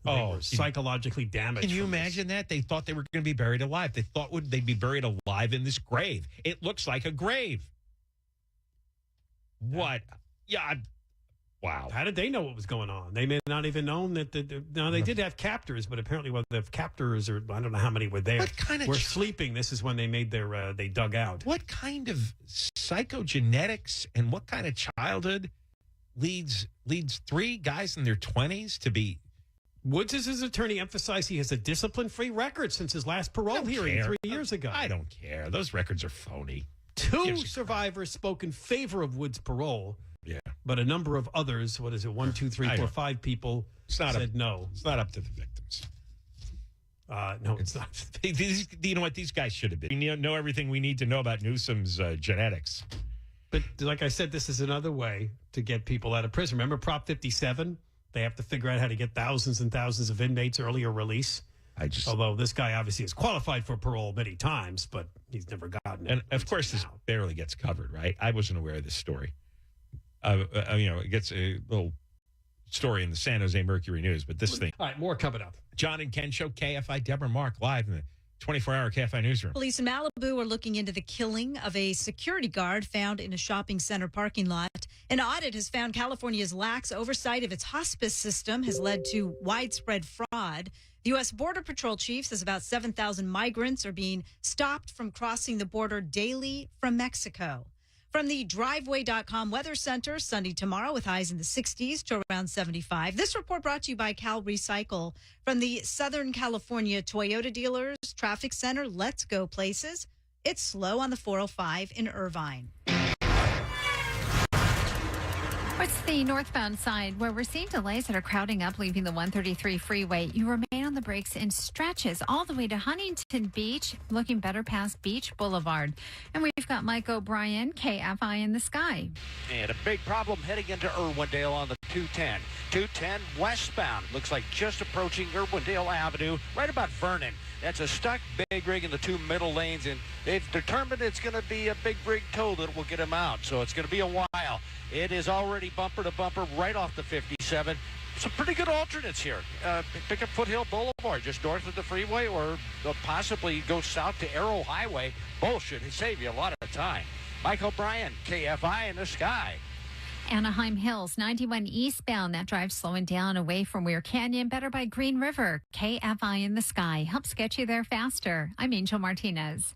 [SPEAKER 12] they were psychologically damaged.
[SPEAKER 11] Can you imagine that? They thought they were going to be buried alive. They thought they'd be buried alive in this grave. It looks like a grave. What? Yeah. Wow.
[SPEAKER 12] How did they know what was going on? They may not even known that. They did have captors, but apparently, well, the captors, or I don't know how many were there, were sleeping. This is when they made their. They dug out.
[SPEAKER 11] What kind of psychogenetics and what kind of childhood leads three guys in their 20s to be?
[SPEAKER 12] Woods, as his attorney, emphasized he has a discipline-free record since his last parole hearing 3 years ago.
[SPEAKER 11] I don't care. Those records are phony.
[SPEAKER 12] Two survivors spoke in favor of Woods' parole.
[SPEAKER 11] Yeah.
[SPEAKER 12] But a number of others, 1, 2, 3, 4, 5 people said no.
[SPEAKER 11] It's not up to the victims.
[SPEAKER 12] No, it's not.
[SPEAKER 11] You know what? These guys should have been. We know everything we need to know about Newsom's genetics.
[SPEAKER 12] But like I said, this is another way to get people out of prison. Remember Prop 57? They have to figure out how to get thousands and thousands of inmates earlier release. Although this guy obviously is qualified for parole many times, but he's never gotten it.
[SPEAKER 11] And of course, this barely gets covered, right? I wasn't aware of this story. It gets a little story in the San Jose Mercury News, but this thing.
[SPEAKER 12] All right, more coming up.
[SPEAKER 11] John and Ken Show, KFI, Deborah Mark, live in the 24-hour KFI newsroom.
[SPEAKER 1] Police in Malibu are looking into the killing of a security guard found in a shopping center parking lot. An audit has found California's lax oversight of its hospice system has led to widespread fraud. The U.S. Border Patrol chief says about 7,000 migrants are being stopped from crossing the border daily from Mexico. From the Driveway.com Weather Center, sunny tomorrow with highs in the 60s to around 75. This report brought to you by Cal Recycle. From the Southern California Toyota Dealers Traffic Center, let's go places. It's slow on the 405 in Irvine.
[SPEAKER 10] What's the northbound side where we're seeing delays that are crowding up, leaving the 133 freeway? You remain on the brakes in stretches all the way to Huntington Beach, looking better past Beach Boulevard. And we've got Mike O'Brien, KFI in the sky.
[SPEAKER 13] And a big problem heading into Irwindale on the 210. 210 westbound. Looks like just approaching Irwindale Avenue, right about Vernon. That's a stuck big rig in the two middle lanes, and they've determined it's going to be a big rig tow that will get them out. So it's going to be a while. It is already bumper to bumper right off the 57. Some pretty good alternates here. Pick up Foothill Boulevard just north of the freeway, or possibly go south to Arrow Highway. Both should save you a lot of time. Mike O'Brien, KFI in the sky.
[SPEAKER 10] Anaheim Hills, 91 eastbound. That drive slowing down away from Weir Canyon. Better by Green River. KFI in the sky. Helps get you there faster. I'm Angel Martinez.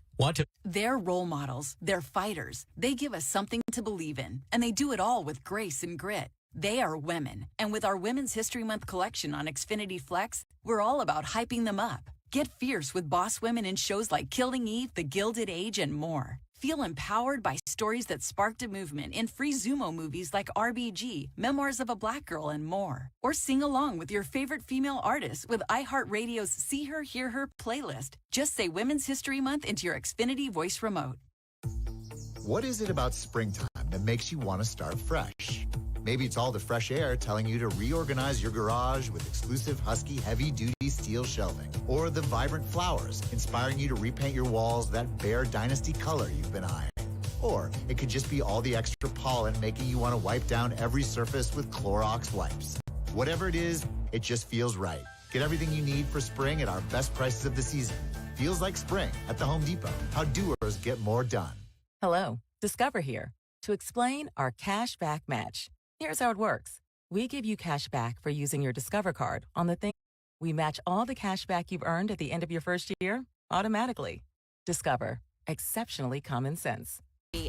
[SPEAKER 3] They're role models. They're fighters. They give us something to believe in. And they do it all with grace and grit. They are women. And with our Women's History Month collection on Xfinity Flex, we're all about hyping them up. Get fierce with boss women in shows like Killing Eve, The Gilded Age, and more. Feel empowered by stories that sparked a movement in free Zumo movies like RBG, Memoirs of a Black Girl, and more. Or sing along with your favorite female artists with iHeartRadio's See Her, Hear Her playlist. Just say Women's History Month into your Xfinity voice remote.
[SPEAKER 7] What is it about springtime that makes you want to start fresh? Maybe it's all the fresh air telling you to reorganize your garage with exclusive Husky heavy-duty steel shelving. Or the vibrant flowers inspiring you to repaint your walls that Bear Dynasty color you've been eyeing. Or it could just be all the extra pollen making you want to wipe down every surface with Clorox wipes. Whatever it is, it just feels right. Get everything you need for spring at our best prices of the season. Feels like spring at the Home Depot. How doers get more done.
[SPEAKER 5] Hello, Discover here to explain our cash back match. Here's how it works. We give you cash back for using your Discover card on the thing. We match all the cash back you've earned at the end of your first year automatically. Discover. Exceptionally common sense.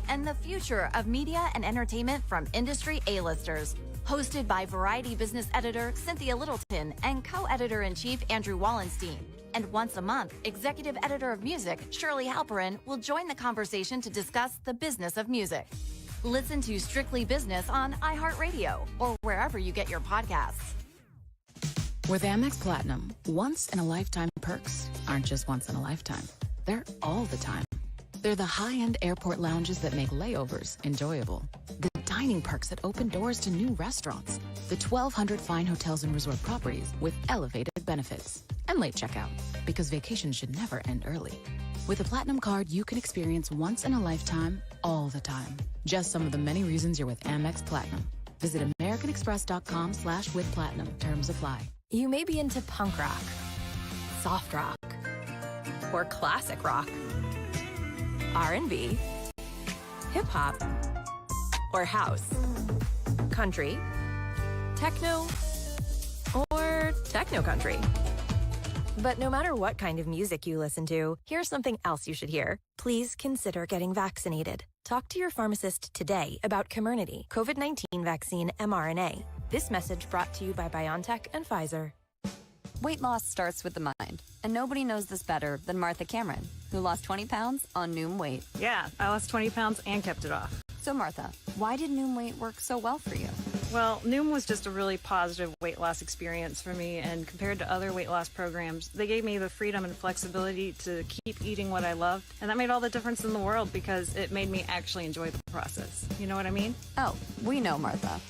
[SPEAKER 2] And the future of media and entertainment from industry A-listers. Hosted by Variety business editor Cynthia Littleton and co-editor-in-chief Andrew Wallenstein. And once a month, executive editor of music Shirley Halperin will join the conversation to discuss the business of music. Listen to Strictly Business on iHeartRadio or wherever you get your podcasts.
[SPEAKER 8] With Amex Platinum, once-in-a-lifetime perks aren't just once in a lifetime. They're all the time. They're the high-end airport lounges that make layovers enjoyable. The dining perks that open doors to new restaurants. The 1,200 fine hotels and resort properties with elevated benefits. And late checkout, because vacations should never end early. With a Platinum card, you can experience once-in-a-lifetime all the time. Just some of the many reasons you're with Amex Platinum. Visit americanexpress.com/withplatinum. Terms apply.
[SPEAKER 21] You may be into punk rock, soft rock, or classic rock, R&B, hip-hop, or house, country, techno, or techno-country. But no matter what kind of music you listen to, here's something else you should hear. Please consider getting vaccinated. Talk to your pharmacist today about Comirnaty, COVID-19 vaccine mRNA. This message brought to you by BioNTech and Pfizer.
[SPEAKER 22] Weight loss starts with the mind, and nobody knows this better than Martha Cameron, who lost 20 pounds on Noom Weight.
[SPEAKER 23] Yeah, I lost 20 pounds and kept it off.
[SPEAKER 22] So Martha, why did Noom Weight work so well for you?
[SPEAKER 23] Well, Noom was just a really positive weight loss experience for me, and compared to other weight loss programs, they gave me the freedom and flexibility to keep eating what I loved, and that made all the difference in the world because it made me actually enjoy the process. You know what I mean?
[SPEAKER 22] Oh, we know, Martha.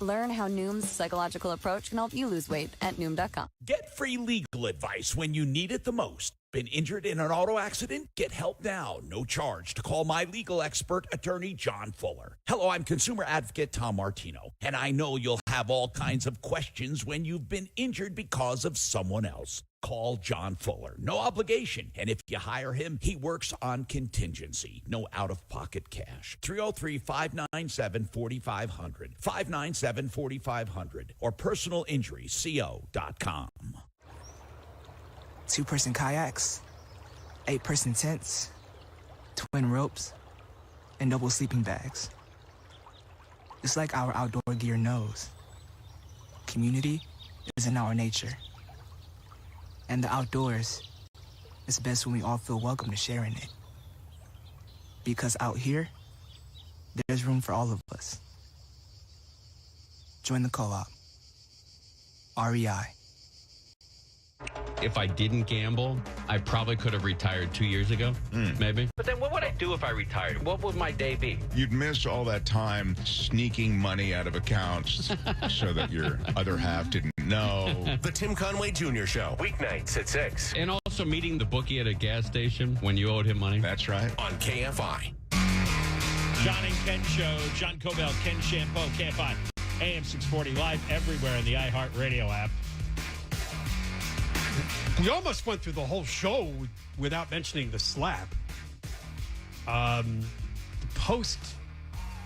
[SPEAKER 22] Learn how Noom's psychological approach can help you lose weight at Noom.com.
[SPEAKER 24] Get free legal advice when you need it the most. Been injured in an auto accident? Get help now. No charge to call my legal expert, attorney John Fuller. Hello, I'm consumer advocate Tom Martino, and I know you'll have all kinds of questions when you've been injured because of someone else. Call John Fuller. No obligation. And if you hire him, he works on contingency. No out-of-pocket cash. 303-597-4500. 597-4500. Or personalinjuryco.com.
[SPEAKER 25] 2-person kayaks, 8-person tents, twin ropes, and double sleeping bags. It's like our outdoor gear knows. Community is in our nature. And the outdoors is best when we all feel welcome to share in it. Because out here, there's room for all of us. Join the co-op. REI.
[SPEAKER 26] If I didn't gamble, I probably could have retired 2 years ago, maybe.
[SPEAKER 27] But then what would I do if I retired? What would my day be?
[SPEAKER 28] You'd miss all that time sneaking money out of accounts so that your other half didn't know.
[SPEAKER 17] The Tim Conway Jr. Show, weeknights at 6.
[SPEAKER 26] And also meeting the bookie at a gas station when you owed him money.
[SPEAKER 28] That's right.
[SPEAKER 17] On KFI.
[SPEAKER 11] John and Ken Show, John Cobell, Ken Champeau, KFI, AM 640, live everywhere in the iHeartRadio app.
[SPEAKER 12] We almost went through the whole show without mentioning the slap. The Post,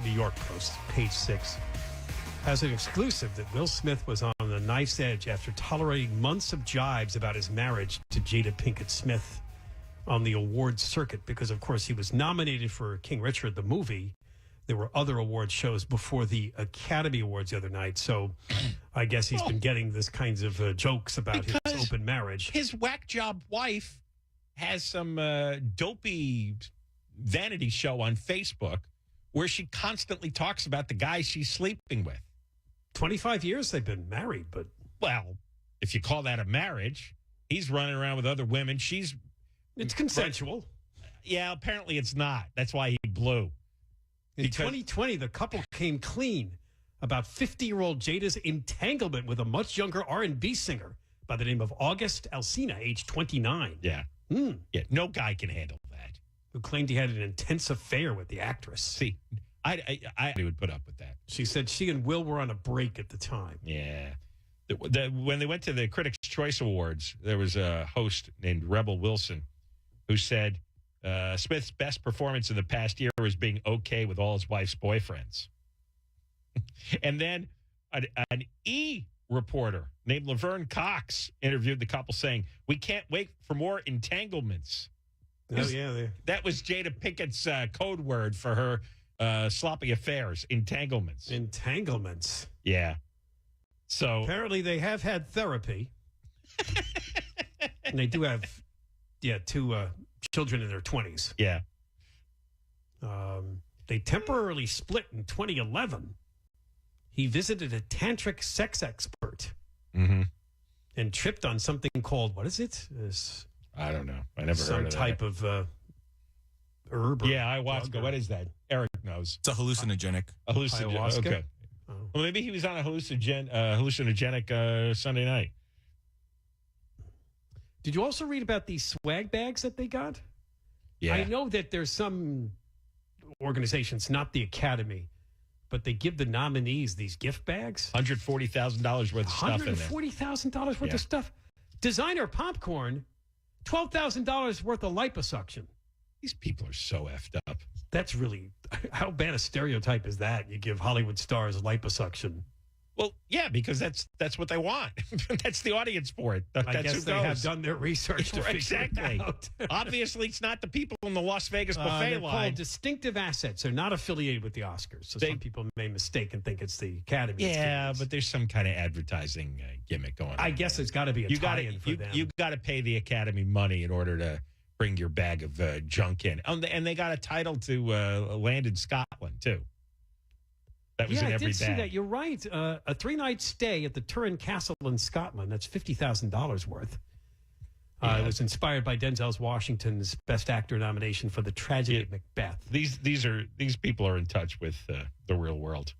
[SPEAKER 12] New York Post, page 6, has an exclusive that Will Smith was on the knife's edge after tolerating months of jibes about his marriage to Jada Pinkett Smith on the awards circuit because, of course, he was nominated for King Richard, the movie. There were other award shows before the Academy Awards the other night, so I guess he's been getting this kinds of jokes about his open marriage.
[SPEAKER 11] His whack job wife has some dopey vanity show on Facebook where she constantly talks about the guy she's sleeping with.
[SPEAKER 12] 25 years they've been married, but...
[SPEAKER 11] Well, if you call that a marriage, he's running around with other women.
[SPEAKER 12] It's consensual.
[SPEAKER 11] Yeah, apparently it's not. That's why he blew.
[SPEAKER 12] In 2020, the couple came clean about 50-year-old Jada's entanglement with a much younger R&B singer by the name of August Alsina, age 29.
[SPEAKER 11] Yeah. Yeah, no guy can handle that.
[SPEAKER 12] who claimed he had an intense affair with the actress.
[SPEAKER 11] See, I would put up with that.
[SPEAKER 12] She said she and Will were on a break at the time.
[SPEAKER 11] Yeah. When they went to the Critics' Choice Awards, there was a host named Rebel Wilson who said Smith's best performance in the past year was being okay with all his wife's boyfriends. And then an E! reporter named Laverne Cox interviewed the couple saying, "We can't wait for more entanglements."
[SPEAKER 12] Oh, yeah.
[SPEAKER 11] That was Jada Pinkett's code word for her sloppy affairs, entanglements.
[SPEAKER 12] Entanglements.
[SPEAKER 11] Yeah. So
[SPEAKER 12] apparently they have had therapy. And they do have, two children in their 20s.
[SPEAKER 11] Yeah.
[SPEAKER 12] They temporarily split in 2011. He visited a tantric sex expert and tripped on something called, what is it?
[SPEAKER 11] I don't know. I never
[SPEAKER 12] some
[SPEAKER 11] heard of
[SPEAKER 12] type
[SPEAKER 11] that.
[SPEAKER 12] of herb. Or
[SPEAKER 11] ayahuasca. What is that? Eric knows.
[SPEAKER 6] It's a hallucinogenic.
[SPEAKER 11] Ayahuasca. Okay.
[SPEAKER 12] Oh.
[SPEAKER 11] Well, maybe he was on a hallucinogenic Sunday night.
[SPEAKER 12] Did you also read about these swag bags that they got?
[SPEAKER 11] Yeah.
[SPEAKER 12] I know that there's some organizations, not the Academy, but they give the nominees these gift bags.
[SPEAKER 11] $140,000 worth of stuff in there.
[SPEAKER 12] $140,000 worth of stuff. Designer popcorn, $12,000 worth of liposuction.
[SPEAKER 11] These people are so effed up.
[SPEAKER 12] That's really, how bad a stereotype is that? You give Hollywood stars liposuction.
[SPEAKER 11] Well, yeah, because that's what they want. That's the audience for it.
[SPEAKER 12] I guess they have done their research to figure it out.
[SPEAKER 11] Obviously, it's not the people in the Las Vegas buffet
[SPEAKER 12] they're
[SPEAKER 11] line.
[SPEAKER 12] called distinctive assets. They're not affiliated with the Oscars. So some people may mistake and think it's the Academy.
[SPEAKER 11] Yeah, but there's some kind of advertising gimmick going on.
[SPEAKER 12] I guess it's got to be a tie-in for them.
[SPEAKER 11] You got to pay the Academy money in order to bring your bag of junk in. And they got a title to land in Scotland, too. That was in every
[SPEAKER 12] I did see
[SPEAKER 11] bag.
[SPEAKER 12] that. You're right. A 3-night stay at the Turin Castle in Scotland. That's $50,000 worth. It was inspired by Denzel Washington's Best Actor nomination for the tragedy of Macbeth.
[SPEAKER 11] These people are in touch with the real world.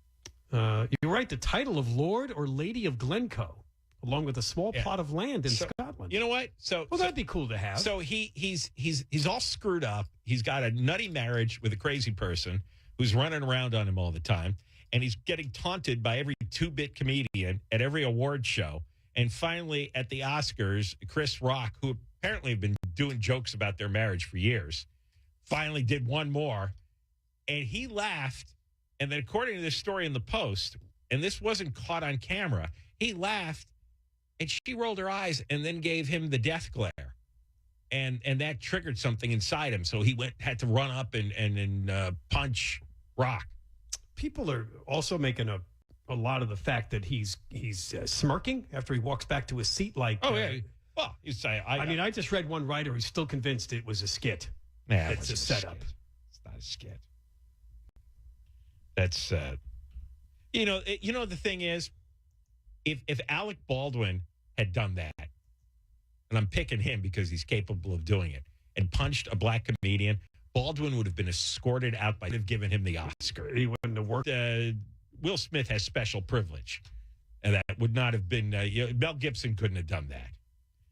[SPEAKER 12] You're right. The title of Lord or Lady of Glencoe, along with a small plot of land in Scotland.
[SPEAKER 11] You know what?
[SPEAKER 12] That'd be cool to have.
[SPEAKER 11] So he's all screwed up. He's got a nutty marriage with a crazy person who's running around on him all the time. And he's getting taunted by every two-bit comedian at every award show. And finally, at the Oscars, Chris Rock, who apparently have been doing jokes about their marriage for years, finally did one more. And he laughed. And then according to this story in the Post, and this wasn't caught on camera, he laughed, and she rolled her eyes and then gave him the death glare. And that triggered something inside him. So he had to run up and punch Rock.
[SPEAKER 12] People are also making a lot of the fact that he's smirking after he walks back to his seat. Like,
[SPEAKER 11] well, you say
[SPEAKER 12] I just read one writer who's still convinced it was a skit.
[SPEAKER 11] Yeah,
[SPEAKER 12] it's a setup.
[SPEAKER 11] It's not a skit. That's the thing is, if Alec Baldwin had done that, and I'm picking him because he's capable of doing it, and punched a black comedian, Baldwin would have been escorted out by have given him the Oscar.
[SPEAKER 12] He wouldn't have worked.
[SPEAKER 11] Will Smith has special privilege, and that would not have been. Mel Gibson couldn't have done that.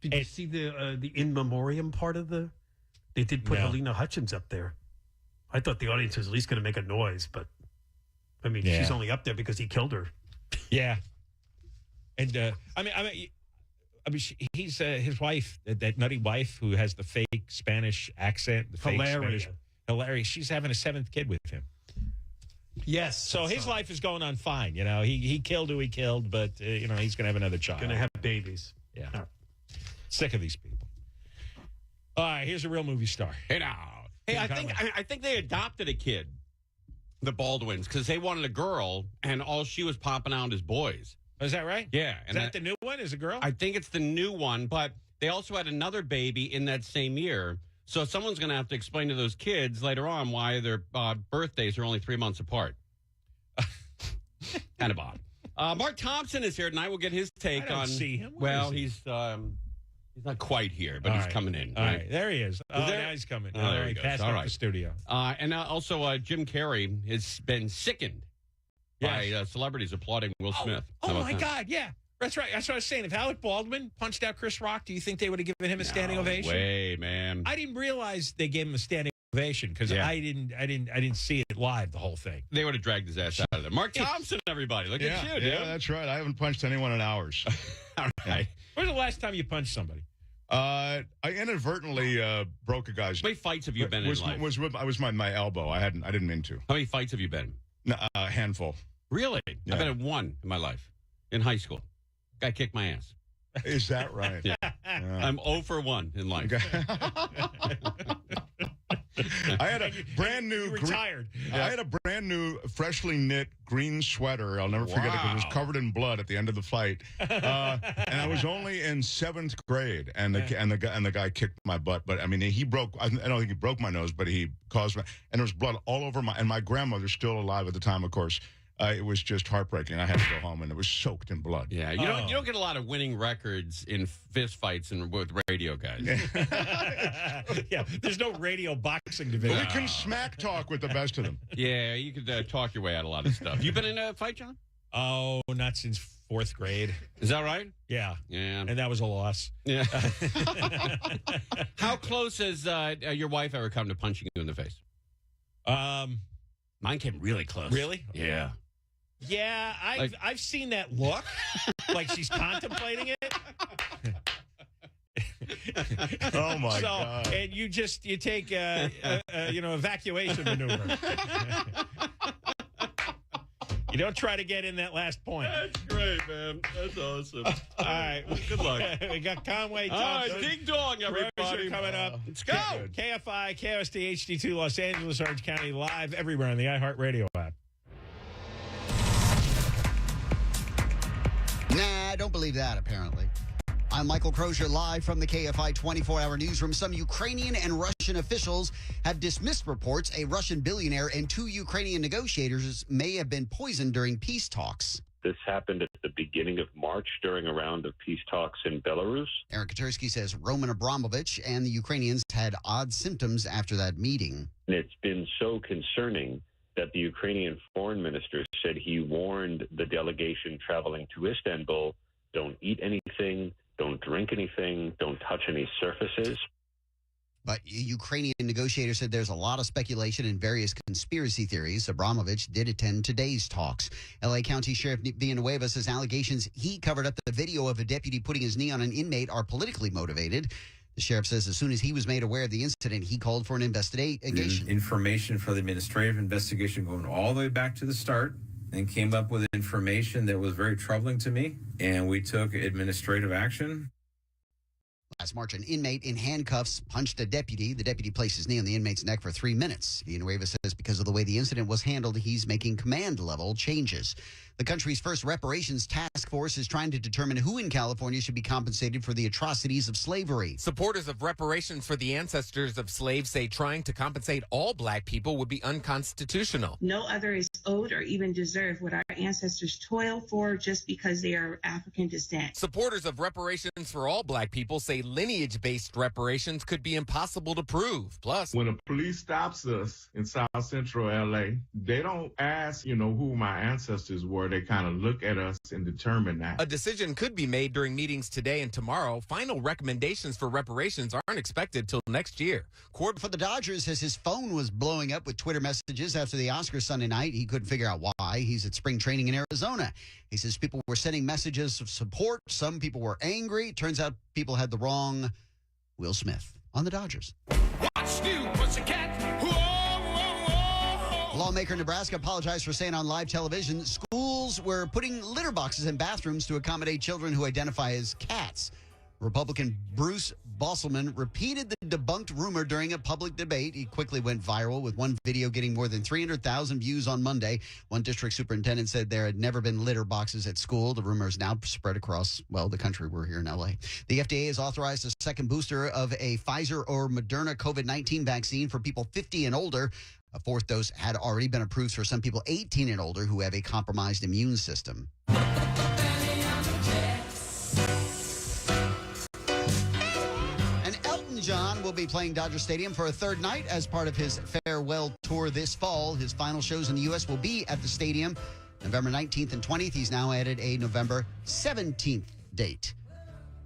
[SPEAKER 12] Did you see the in memoriam part of the? They did put Helena Hutchins up there. I thought the audience was at least going to make a noise, but I mean, she's only up there because he killed her.
[SPEAKER 11] Yeah, and he's his wife, that nutty wife who has the fake Spanish accent, the fake Spanish. Hilarious. She's having a 7th kid with him.
[SPEAKER 12] Yes.
[SPEAKER 11] So his life is going on fine. You know, he killed who he killed, but he's going to have another child.
[SPEAKER 12] Going to have babies.
[SPEAKER 11] Yeah. Oh. Sick of these people. All right, here's a real movie star.
[SPEAKER 9] Hey now. Hey, I think they adopted a kid, the Baldwins, because they wanted a girl, and all she was popping out is boys.
[SPEAKER 11] Is that right?
[SPEAKER 9] Yeah.
[SPEAKER 11] Is that the new one? Is a girl?
[SPEAKER 9] I think it's the new one, but they also had another baby in that same year. So someone's going to have to explain to those kids later on why their birthdays are only 3 months apart. Kind of odd. Mark Thompson is here tonight. We'll get his take on.
[SPEAKER 11] See him.
[SPEAKER 9] He's not quite here, but he's coming in.
[SPEAKER 11] All right, there he is. Now he's coming.
[SPEAKER 9] Oh, there he goes.
[SPEAKER 11] Passed
[SPEAKER 9] All
[SPEAKER 11] out
[SPEAKER 9] right.
[SPEAKER 11] the studio.
[SPEAKER 9] And also Jim Carrey has been sickened by celebrities applauding Will Smith.
[SPEAKER 11] Oh my God! Yeah, that's right. That's what I was saying. If Alec Baldwin punched out Chris Rock, do you think they would have given him a standing ovation?
[SPEAKER 9] Way, man.
[SPEAKER 11] I didn't realize they gave him a standing ovation because
[SPEAKER 9] Yeah.
[SPEAKER 11] I didn't see it live, the whole thing.
[SPEAKER 9] They would have dragged his ass out of there. Mark Thompson, everybody. Look at you, dude.
[SPEAKER 28] Yeah, that's right. I haven't punched anyone in hours.
[SPEAKER 9] All right.
[SPEAKER 11] When was the last time you punched somebody?
[SPEAKER 28] I inadvertently broke a guy's.
[SPEAKER 9] How many fights have you been in life?
[SPEAKER 28] I was my elbow. I didn't mean to.
[SPEAKER 9] How many fights have you been?
[SPEAKER 28] No, a handful.
[SPEAKER 9] Really?
[SPEAKER 28] Yeah.
[SPEAKER 9] I've been in one in my life. In high school. Guy kicked my ass.
[SPEAKER 28] Is that right?
[SPEAKER 9] Yeah. I'm 0 for 1 in life.
[SPEAKER 28] I had a brand new.
[SPEAKER 11] You retired.
[SPEAKER 28] I had a brand new, freshly knit green sweater. I'll never forget it because it was covered in blood at the end of the fight. And I was only in 7th grade, and the guy kicked my butt. But I mean, he broke. I don't think he broke my nose, but he caused my. And there was blood all over my. And my grandmother's still alive at the time, of course. It was just heartbreaking. I had to go home, and it was soaked in blood.
[SPEAKER 9] Yeah, you don't get a lot of winning records in fist fights and with radio guys.
[SPEAKER 11] Yeah, there's no radio boxing division.
[SPEAKER 28] But we can smack talk with the best of them.
[SPEAKER 9] Yeah, you could talk your way out of a lot of stuff. You been in a fight, John?
[SPEAKER 11] Oh, not since 4th grade.
[SPEAKER 9] Is that right?
[SPEAKER 11] Yeah.
[SPEAKER 9] Yeah.
[SPEAKER 11] And that was a loss.
[SPEAKER 9] Yeah. How close has your wife ever come to punching you in the face? Mine came really close.
[SPEAKER 11] Really?
[SPEAKER 9] Yeah.
[SPEAKER 11] Yeah, I've seen that look, like she's contemplating it.
[SPEAKER 28] Oh my God!
[SPEAKER 11] And you take evacuation maneuver. You don't try to get in that last point.
[SPEAKER 9] That's great, man. That's awesome.
[SPEAKER 11] All right,
[SPEAKER 9] good luck.
[SPEAKER 11] We got Conway
[SPEAKER 9] All
[SPEAKER 11] Thompson.
[SPEAKER 9] right, ding dong, everybody.
[SPEAKER 11] Coming up.
[SPEAKER 9] Let's go.
[SPEAKER 11] KFI, KOST, HD2, Los Angeles, Orange County, live everywhere on the iHeartRadio app.
[SPEAKER 4] Nah, I don't believe that, apparently. I'm Michael Crozier, live from the KFI 24-hour newsroom. Some Ukrainian and Russian officials have dismissed reports a Russian billionaire and 2 Ukrainian negotiators may have been poisoned during peace talks.
[SPEAKER 6] This happened at the beginning of March during a round of peace talks in Belarus.
[SPEAKER 4] Eric Katersky says Roman Abramovich and the Ukrainians had odd symptoms after that meeting.
[SPEAKER 6] And it's been so concerning that the Ukrainian foreign minister said he warned the delegation traveling to Istanbul, don't eat anything, don't drink anything, don't touch any surfaces.
[SPEAKER 4] But Ukrainian negotiators said there's a lot of speculation and various conspiracy theories. Abramovich did attend today's talks. L.A. County Sheriff Villanueva says allegations he covered up the video of a deputy putting his knee on an inmate are politically motivated. The sheriff says as soon as he was made aware of the incident, he called for an investigation.
[SPEAKER 14] Information for the administrative investigation going all the way back to the start, and came up with information that was very troubling to me, and we took administrative action.
[SPEAKER 4] Last March, an inmate in handcuffs punched a deputy. The deputy placed his knee on the inmate's neck for 3 minutes. Villanueva says because of the way the incident was handled, he's making command-level changes. The country's first reparations task force is trying to determine who in California should be compensated for the atrocities of slavery.
[SPEAKER 15] Supporters of reparations for the ancestors of slaves say trying to compensate all black people would be unconstitutional.
[SPEAKER 16] No other is owed or even deserve what our ancestors toiled for just because they are African descent.
[SPEAKER 15] Supporters of reparations for all black people say lineage-based reparations could be impossible to prove. Plus,
[SPEAKER 18] when the police stops us in South Central LA, they don't ask, who my ancestors were. They kind of look at us and determine that.
[SPEAKER 15] A decision could be made during meetings today and tomorrow. Final recommendations for reparations aren't expected till next year.
[SPEAKER 4] For the Dodgers says his phone was blowing up with Twitter messages after the Oscars Sunday night. He couldn't figure out why. He's at spring training in Arizona. He says people were sending messages of support. Some people were angry. Turns out people had the wrong Will Smith on the Dodgers.
[SPEAKER 19] Watch you, pussycat.
[SPEAKER 4] A lawmaker in Nebraska apologized for saying on live television schools were putting litter boxes in bathrooms to accommodate children who identify as cats. Republican Bruce Bosselman repeated the debunked rumor during a public debate. He quickly went viral with one video getting more than 300,000 views on Monday. One district superintendent said there had never been litter boxes at school. The rumor is now spread across, the country. We're here in L.A. The FDA has authorized a second booster of a Pfizer or Moderna COVID-19 vaccine for people 50 and older. A fourth dose had already been approved for some people 18 and older who have a compromised immune system. And Elton John will be playing Dodger Stadium for a third night as part of his farewell tour this fall. His final shows in the U.S. will be at the stadium November 19th and 20th. He's now added a November 17th date.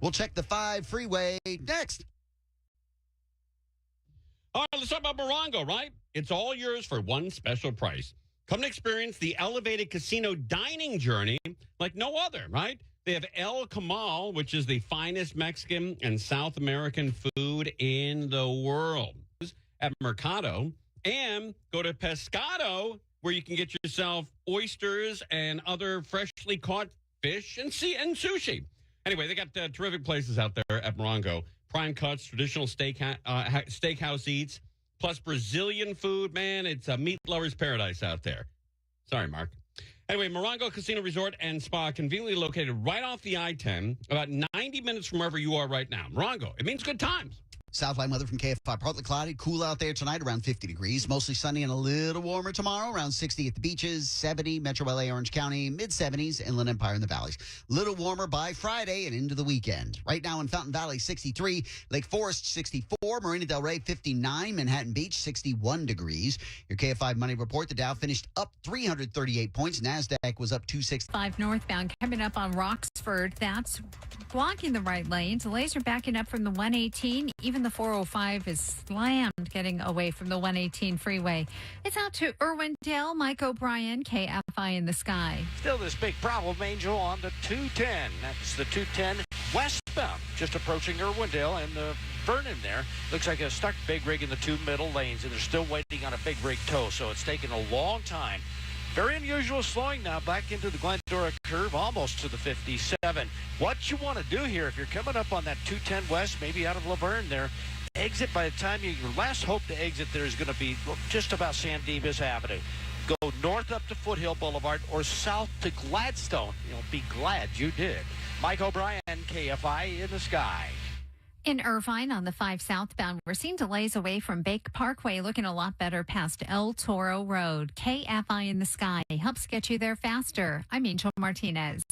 [SPEAKER 4] We'll check the 5 freeway next.
[SPEAKER 9] All right, let's talk about Morongo, right? It's all yours for one special price. Come and experience the elevated casino dining journey like no other, right? They have El Camal, which is the finest Mexican and South American food in the world at Mercado. And go to Pescado, where you can get yourself oysters and other freshly caught fish and sushi. Anyway, they got terrific places out there at Morongo. Prime cuts, traditional steakhouse eats, plus Brazilian food. Man, it's a meat lover's paradise out there. Sorry, Mark. Anyway, Morongo Casino Resort and Spa, conveniently located right off the I-10, about 90 minutes from wherever you are right now. Morongo, it means good times.
[SPEAKER 4] Southline weather from KFI. Partly cloudy, cool out there tonight, around 50 degrees. Mostly sunny and a little warmer tomorrow, around 60 at the beaches, 70 Metro LA, Orange County, mid-70s, Inland Empire in the valleys. Little warmer by Friday and into the weekend. Right now in Fountain Valley, 63, Lake Forest, 64, Marina Del Rey, 59, Manhattan Beach, 61 degrees. Your KFI Money Report, the Dow finished up 338 points. NASDAQ was up 265.
[SPEAKER 1] Northbound coming up on Roxford. That's blocking the right lane. Delays are backing up from the 118. Even the 405 is slammed getting away from the 118 freeway. It's out to Irwindale. Mike O'Brien, KFI in the sky.
[SPEAKER 2] Still this big problem, Angel, on the 210. That's the 210 westbound, just approaching Irwindale and Vernon there. Looks like a stuck big rig in the two middle lanes, and they're still waiting on a big rig tow, so it's taken a long time. Very unusual slowing now back into the Glendora curve, almost to the 57. What you want to do here, if you're coming up on that 210 west, maybe out of Laverne there, exit by the time your last hope to exit there is going to be just about San Dimas Avenue. Go north up to Foothill Boulevard or south to Gladstone. You'll be glad you did. Mike O'Brien, KFI in the sky.
[SPEAKER 1] In Irvine on the 5 southbound, we're seeing delays away from Bake Parkway, looking a lot better past El Toro Road. KFI in the sky helps get you there faster. I'm Angel Martinez.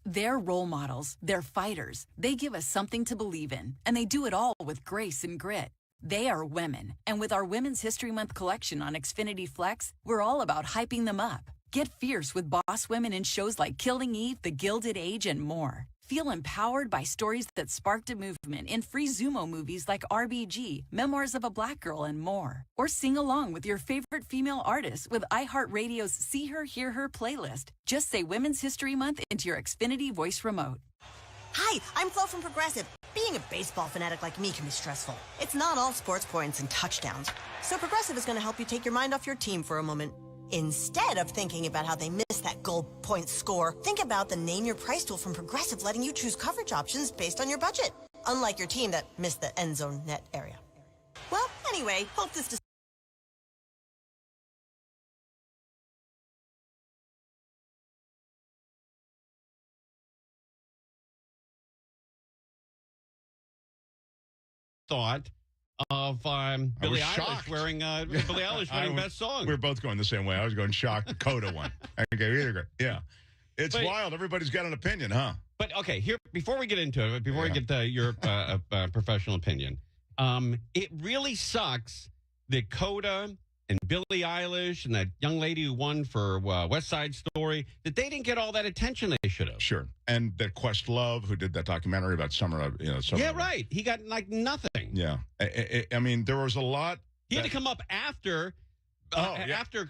[SPEAKER 3] They're role models. They're fighters. They give us something to believe in, and they do it all with grace and grit. They are women, and with our Women's History Month collection on Xfinity Flex, we're all about hyping them up. Get fierce with boss women in shows like Killing Eve, The Gilded Age, and more. Feel empowered by stories that sparked a movement in free Zumo movies like RBG, Memoirs of a Black Girl, and more. Or sing along with your favorite female artists with iHeartRadio's See Her, Hear Her playlist. Just say Women's History Month into your Xfinity voice remote.
[SPEAKER 5] Hi, I'm Flo from Progressive. Being a baseball fanatic like me can be stressful. It's not all sports points and touchdowns. So Progressive is going to help you take your mind off your team for a moment. Instead of thinking about how they missed that goal point score, think about the Name Your Price tool from Progressive, letting you choose coverage options based on your budget. Unlike your team that missed the end zone net area. Well, anyway, hope this
[SPEAKER 9] thought of Billie Eilish wearing Billie Eilish winning best song.
[SPEAKER 28] We were both going the same way. I was going shocked. Coda one. Okay, either great. Yeah, it's wild. Everybody's got an opinion, huh?
[SPEAKER 9] But okay, here before we get into it, before we get to your professional opinion, it really sucks that Coda and Billie Eilish and that young lady who won for West Side Story, that they didn't get all that attention they should have.
[SPEAKER 28] Sure. And that Questlove, who did that documentary about Summer,
[SPEAKER 9] yeah, right. He got like nothing.
[SPEAKER 28] Yeah. I mean, there was a lot.
[SPEAKER 9] He had to come up after, after